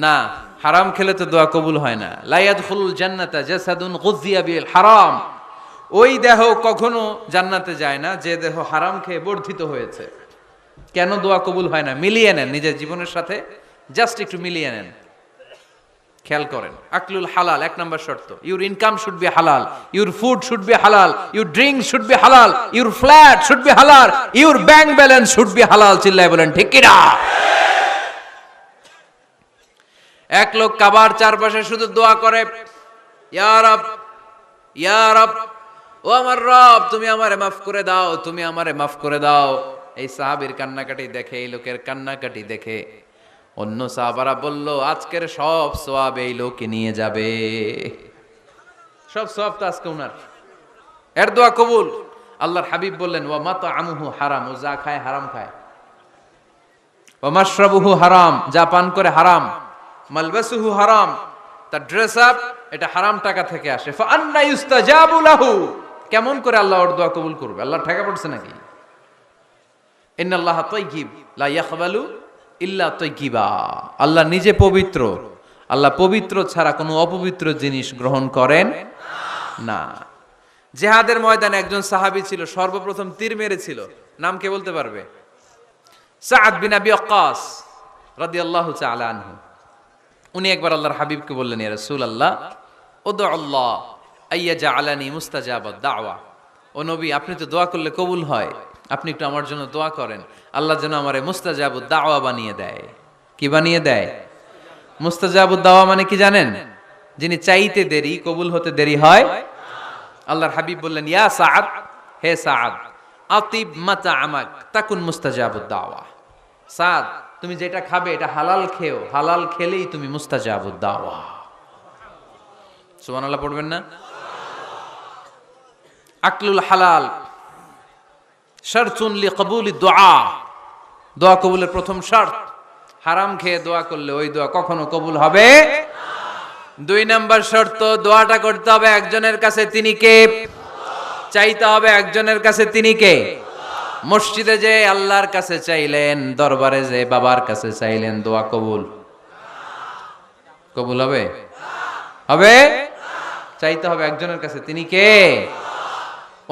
না। হারাম খেলে তো দোয়া কবুল হয় না। লা ইয়াদখুলুল জান্নাতা জাসাদুন গুযিয়া বিল হারাম। ওই দেহ কখনো জান্নাতে যায় না যে দেহ হারাম খেয়ে বর্ধিত হয়েছে। কেন দোয়া কবুল হয় না? মিলিয়ে নেন নিজের জীবনের সাথে, জাস্ট একটু মিলিয়ে নেন, খেয়াল করেন। আকলুল হালাল 1 নাম্বার শর্ত। ইউর ইনকাম শুড বি হালাল, ইউর ফুড শুড বি হালাল, ইউর ড্রিঙ্ক শুড বি হালাল, ইউর ফ্ল্যাট শুড বি হালাল, your bank balance should be হালাল। চিল্লায় বলেন ঠিক কিনা? এক লোক কাবার চারপাশে শুধু দোয়া করে, ইয়া রব, ইয়া রব, ও আমার রব, তুমি আমারে মাফ করে দাও, তুমি আমারে মাফ করে দাও। এই সাহাবীর কান্নাকাটি দেখে, এই লোকের কান্নাকাটি দেখে অন্য সাহাবারা বলল, আজকের সব সওয়াব এই লোকে নিয়ে যাবে। সব সওয়াব তো আজকে উনার। এর দোয়া কবুল। আল্লাহর হাবিব বললেন, ওয়া মাতআমুহু হারাম, ও যা খায় হারাম খায়। ওয়া মাশরাবুহু হারাম, যা পান করে হারাম। মালবাসুহু হারাম, তার ড্রেস আপ এটা হারাম টাকা থেকে আসে। ফা আন্না ইউস্তাজাবু লাহু, কেমন করে আল্লাহ ওর দোয়া কবুল করবে? আল্লাহ ঠেকা পড়ছে নাকি? ইন্নাল্লাহা তাইয়্যিব লা ইয়াকবালু ইল্লা তাইয়্যিবা। আল্লাহ নিজে পবিত্র, আল্লাহ পবিত্র ছাড়া কোনো অপবিত্র জিনিস গ্রহণ করেন না। জিহাদের ময়দানে একজন সাহাবী ছিল, সর্বপ্রথম তীর মেরেছিল। নাম কে বলতে পারবে? সাআদ বিন আবি ওয়াক্কাস রাদিয়াল্লাহু তাআলা আনহু। উনি একবার আল্লাহর হাবিবকে বললেন, ইয়া রাসূলুল্লাহ, উদউ আল্লাহ আইয়াজআলানি মুস্তাজাবাদ দাওয়া। ও নবী, আপনি তো দোয়া করলে কবুল হয়, আপনি একটু আমার জন্য দোয়া করেন, আল্লাহ যেন আমারে মুস্তাজাবুদ দাওয়া বানিয়ে দেয়। কি বানিয়ে দেয়? মুস্তাজাবুদ দাওয়া মানে কি জানেন? যিনি চাইতে দেরি, কবুল হতে দেরি হয়। আল্লাহর হাবিব বললেন, ইয়া সাআদ, হে সাআদ, আতিব মাতআমাক তাকুন মুস্তাজাবুদ দাওয়া। সাদ, তুমি যেটা খাবে এটা হালাল খেও, হালাল খেলেই তুমি মুস্তাজাবুদ দাওয়া। সুবহানাল্লাহ পড়বেন না? আকলুল হালাল শারতুন লিকবুলি দুআ, দোয়া কবুলের প্রথম শর্ত। হারাম খেয়ে দোয়া করলে ওই দোয়া কখনো কবুল হবে না। 2 নাম্বার শর্ত, দোয়াটা করতে হবে একজনের কাছে, তিনি কে? চাইতে হবে একজনের কাছে, তিনি কে? মসজিদে যে আল্লাহর কাছে চাইলেন, দরবারে যে বাবার কাছে চাইলেন, দোয়া কবুল কবুল হবে? হবে? চাইতে হবে একজনের কাছে, তিনি কে?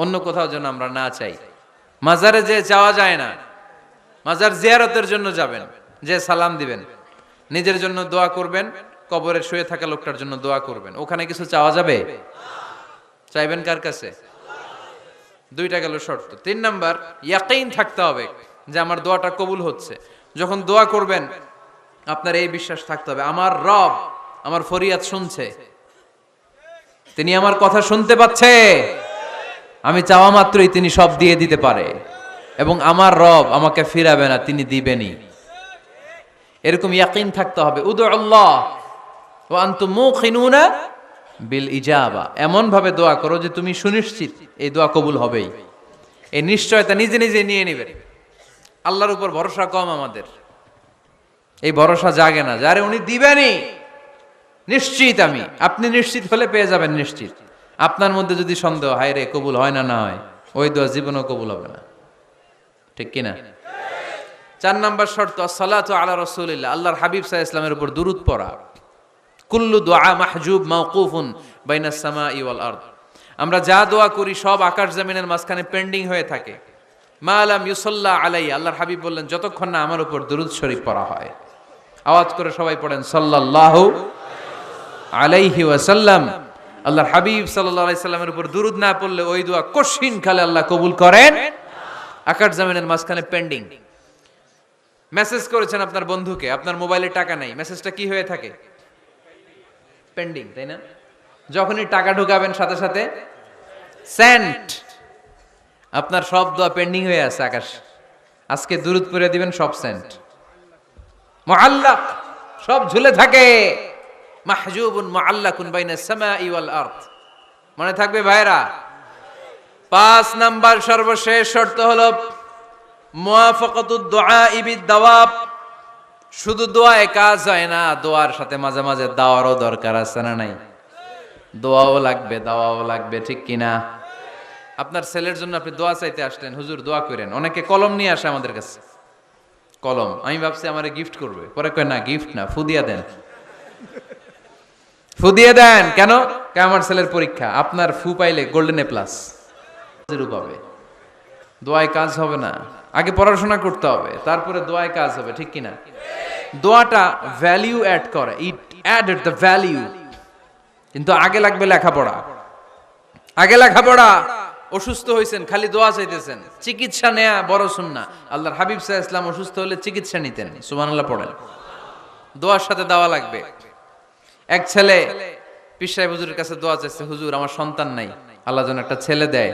অন্য কোথাও যেন আমরা না চাই। মাজারে যে যাওয়া যায় না, মাজার জিয়ারতের জন্য যাবেন, যে সালাম দিবেন, নিজের জন্য দোয়া করবেন, কবরে শুয়ে থাকা লোকটার জন্য দোয়া করবেন। ওখানে কিছু চাওয়া যাবে? চাইবেন কার কাছে? 2টা গেল শর্ত। 3 নাম্বার, ইয়াকিন থাকতে হবে যে আমার দোয়াটা কবুল হচ্ছে। যখন দোয়া করবেন আপনার এই বিশ্বাস থাকতে হবে, আমার রব আমার ফরিয়াদ শুনছে, তিনি আমার কথা শুনতে পাচ্ছে, আমি চাওয়া মাত্রই তিনি সব দিয়ে দিতে পারে, এবং আমার রব আমাকে ফিরাবে না, তিনি দিবেনই। এরকম ইয়াকিন থাকতে হবে। উদুল্লাহ ওয়া আনতুম মুকিনুনা বিল ইজাবা, এমন ভাবে দোয়া করো যে তুমি সুনিশ্চিত এই দোয়া কবুল হবেই। এই নিশ্চয়তা নিজে নিজে নিয়ে নেবে। আল্লাহর উপর ভরসা কম আমাদের, এই ভরসা জাগে না যারে উনি দিবেনই নিশ্চিত আমি। আপনি নিশ্চিত হলে পেয়ে যাবেন নিশ্চিত। আপনার মধ্যে যদি সন্দেহ, হায় রে কবুল হয় না, না হয়, ওই দোয়া জীবনেও কবুল হবে না। ঠিক কিনা? 4 নাম্বার শর্ত আসসালাতু আলা রাসূলিল্লাহ, আল্লাহর হাবিব সাল্লাল্লাহু আলাইহি ওয়াসাল্লামের উপর দুরূদ পড়া। কুল্লু দুআ মাহজুব মাওকুফুন বাইনাস সামাই ওয়াল আরদ, আমরা যা দোয়া করি সব আকাশ জমিনের মাঝখানে পেন্ডিং হয়ে থাকে। মা লাম ইউসাল্লা আলাইহি, আল্লাহর হাবিব বললেন যতক্ষণ না আমার উপর দুরূদ শরীফ পড়া হয়। আওয়াজ করে সবাই পড়েন সাল্লাল্লাহু আলাইহি ওয়াসাল্লাম। আল্লাহর হাবিব সাল্লাল্লাহু আলাইহি সাল্লামের উপর দুরূদ না পড়লে ওই দোয়া কঠিন কালে আল্লাহ কবুল করেন, আকাশ জমিনের মাঝখানে পেন্ডিং। মেসেজ করেছেন আপনার বন্ধুকে, আপনার মোবাইলে টাকা নাই, মেসেজটা কি হয়ে থাকে? পেন্ডিং, তাই না? যখনই টাকা ঢোকাবেন সাথে সাথে সেন্ট, আপনার সব দোয়া পেন্ডিং হয়ে আছে আকাশ। আজকে দুরূদ পড়ে দিবেন, সব সেন্ট মুআল্লাক, সব ঝুলে থাকে। মাহজুবুন মুআল্লাকুন বাইনাস সামাই ওয়াল আরদ, মনে থাকবে ভাইরা? 5 নাম্বার সর্বশেষ শর্ত হলো মুওয়াফাকাতুদ দুআই বিদ-দাওয়াব, শুধু দোয়ায় কাজ হয় না, দোয়ার সাথে মাঝে মাঝে দাওয়ারও দরকার আছে না নাই? দোয়াও লাগবে, দাওয়াও লাগবে, ঠিক কিনা? আপনার ছেলের জন্য আপনি দোয়া চাইতে আসলেন, হুজুর দোয়া করেন। অনেকে কলম নিয়ে আসে আমাদের কাছে, কলম। আমি ভাবছি আমারে গিফট করবে, পরে কয় না গিফট না, ফু দিয়া দেন। ফু দিয়ে দেন কেন? আমার ছেলের পরীক্ষা, আপনার ফু পাইলে গোল্ডেন এ প্লাস পাবে। দোয়ায় কাজ হবে না, আগে পড়াশোনা করতে হবে, তারপরে দোয়ায় কাজ হবে, ঠিক কিনা? দোয়াটা ভ্যালিউ অ্যাড করে, ইট অ্যাডেড দ্য ভ্যালিউ। কিন্তু আগে লাগবে লেখাপড়া, আগে লেখাপড়া। অসুস্থ হয়েছেন, খালি দোয়া চাইতেছেন, চিকিৎসা নেয়া বড় সুন্নাহ। আল্লাহর হাবিব সাল্লাল্লাহু আলাইহি ওয়াসাল্লাম অসুস্থ হলে চিকিৎসা নিতেন, সুবহানাল্লাহ পড়েন। দোয়ার সাথে দাওয়া লাগবে। এক ছেলে পীর সাহেব হুজুরের কাছে দোয়া চাইছে, হুজুর আমার সন্তান নাই, আল্লাহ যেন একটা ছেলে দেয়,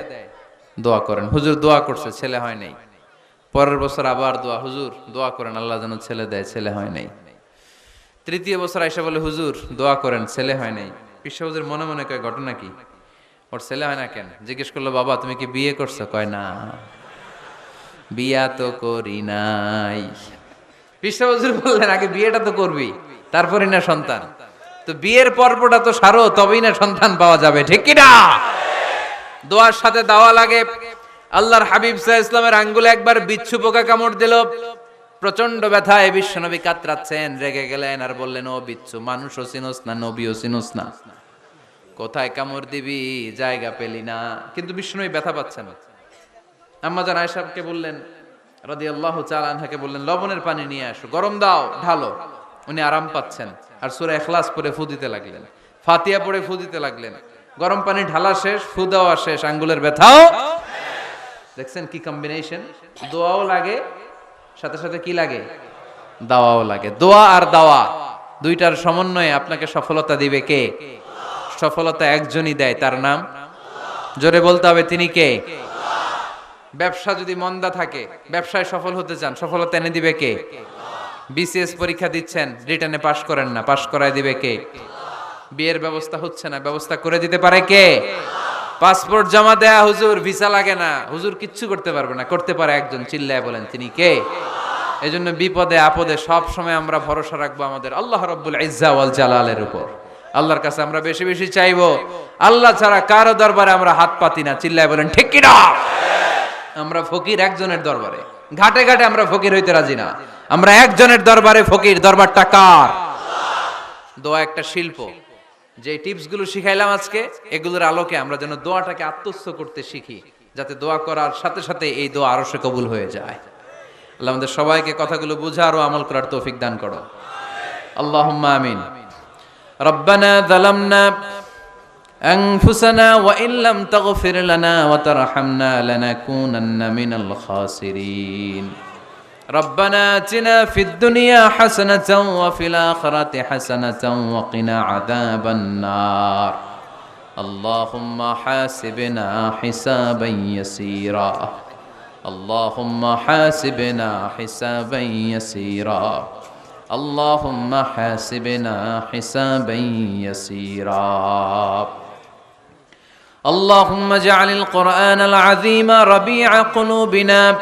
দোয়া করেন। হুজুর দোয়া করছে, ছেলে হয় নাই। পরের বছর আবার দোয়া, হুজুর দোয়া করেন আল্লাহ যেন ছেলে দেয়, ছেলে হয় নাই। তৃতীয় বছর আইসা বলে, হুজুর দোয়া করেন, ছেলে হয় নাই। পীর সাহেব হুজুর মনে মনে কয় ঘটনা কি, ওর ছেলে হয় না কেন? জিজ্ঞেস করলো, বাবা তুমি কি বিয়ে করছো? কয় না, বিয়া তো করি নাই। পীর সাহেব হুজুর বললেন, আগে বিয়েটা তো করবি, তারপরে না সন্তান। তো বিয়ের পর্বটা তো সারো, তবেই না সন্তান পাওয়া যাবে, ঠিক কি না? দোয়ার সাথে দাওয়া লাগে। আল্লাহর হাবিব সাল্লাল্লাহু আলাইহি ওয়াসাল্লামের আঙ্গুলে একবার বিচ্ছু পোকা কামড় দিল, প্রচন্ড ব্যথায় বিশ্বনবী কাতরাচ্ছেন, রেগে গেলেন আর বললেন, ও বিচ্ছু, মানুষও চিনোস না, নবীও চিনোস না, কোথায় কামড় দিবি, জায়গা পেলি না। কিন্তু বিশ্বনবী ব্যথা পাচ্ছেন। আম্মা জান আয়েশাকে বললেন রাদিয়াল্লাহু তাআলা আনহাকে বললেন, লবণের পানি নিয়ে আসো, গরম দাও, ঢালো। উনি আরাম পাচ্ছেন আর সূরা ইখলাস পড়ে ফু দিতে লাগলেন, ফাতিহা পড়ে ফু দিতে লাগলেন। গরম পানি ঢালা শেষ, ফু দেওয়া শেষ, আঙ্গুলের ব্যথাও। দেখছেন কি কম্বিনেশন? দোয়াও লাগে, সাথে সাথে কি লাগে? দাওয়াও লাগে। দোয়া আর দাওয়া দুইটার সমন্বয়ে আপনাকে সফলতা দিবে কে? সফলতা একজনই দেয়, তার নাম, জোরে বলতে হবে, তিনি কে? ব্যবসা যদি মন্দা থাকে, ব্যবসায় সফল হতে চান, সফলতা এনে দিবে কে? বিসিএস পরীক্ষা দিচ্ছেন, রিটেনে পাশ করেন না, পাশ করায় দিবে কে? বিয়ের ব্যবস্থা হচ্ছে না, ব্যবস্থা করে দিতে পারে কে? পাসপোর্ট জমা দেয়া, হুজুর ভিসা লাগে না, হুজুর কিচ্ছু করতে পারবে না, করতে পারে একজন, চিল্লায় বলেন তিনি কে? এজন্য বিপদে আপদে সব সময় আমরা ভরসা রাখবো আমাদের আল্লাহ রাব্বুল ইজ্জা ওয়াল জালালের উপর। আল্লাহর কাছে আমরা বেশি বেশি চাইবো, আল্লাহ ছাড়া কারো দরবারে আমরা হাত পাতি না, চিল্লায় বলেন ঠিক কি না? আমরা ফকির একজনের দরবারে, ঘাটে ঘাটে আমরা ফকির হইতে রাজি না, আমরা একজনের দরবারে ফকির। দরবারটা কার? দোয়া একটা শিল্প। যে টিপস গুলো শিখাইলাম আজকে, এগুলোর আলোকে আমরা যেন দোয়াটাকে আত্মস্থ করতে শিখি, যাতে দোয়া করার সাথে সাথে এই দোয়া আরশে কবুল হয়ে যায়। আল্লাহ আমাদের সবাইকে কথাগুলো বুঝার ও আমল করার তৌফিক দান করো, আল্লাহুম্মা আমিন। রব্বানা যালামনা আনফুসানা ওয়া ইন লাম তাগফির লানা ওয়া তারহামনা লানাকুনান্না মিনাল খাসিরিন। রব্বানা আতিনা ফিদ দুনিয়া হাসানাতাও ওয়া ফিল আখিরাতি হাসানাতাও ওয়া কিনা আযাবান নার। আল্লাহুম্মা হাসিবনা হিসাবান ইয়াসীরা, আল্লাহুম্মা হাসিবনা হিসাবান ইয়াসীরা। اللهم حاسبنا حسابا يسيرا اللهم اجعل القرآن العظيم ربيع قلوبنا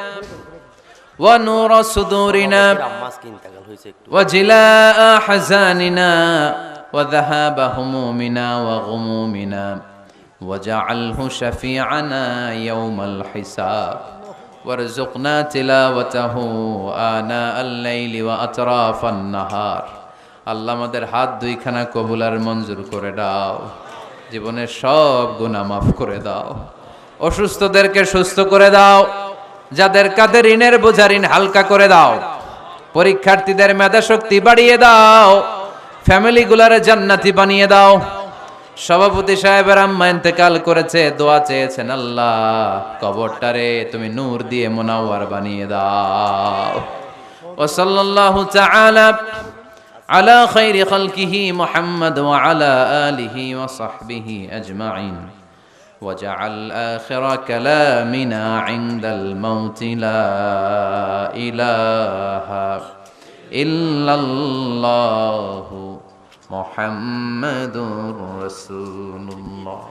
ونور صدورنا وجلاء حزاننا وذهاب همومنا وغمومنا وجعله شفيعنا يوم الحساب وارزقنا تلاوته آناء الليل وأطراف النهار আল্লাহ আমাদের হাত দুইখানা কবুল আর মঞ্জুর করে দাও, জীবনের সব গুনাহ মাফ করে দাও, অসুস্থদেরকে সুস্থ করে দাও, যাদের কাঁধে ঋণের বোঝা ঋণ হালকা করে দাও, পরীক্ষার্থীদের মেধা শক্তি বাড়িয়ে দাও, ফ্যামিলিগুলারে জান্নাতি বানিয়ে দাও। সভাপতি সাহেবের আম্মা ইন্তেকাল করেছে, দোয়া চেয়েছেন, আল্লাহ কবরটারে তুমি নূর দিয়ে মুনাওয়ার বানিয়ে দাও। ওয়া সাল্লাল্লাহু তাআলা আলা খাইরি খালকিহি মুহাম্মদ ওয়া আলা আলিহি ওয়া সাহবিহি আজমাইন ওয়াজআল আখিরা কালামিনা ইনদাল মাউত লা ইলাহা ইল্লাল্লাহু মুহাম্মাদুর রাসূলুল্লাহ।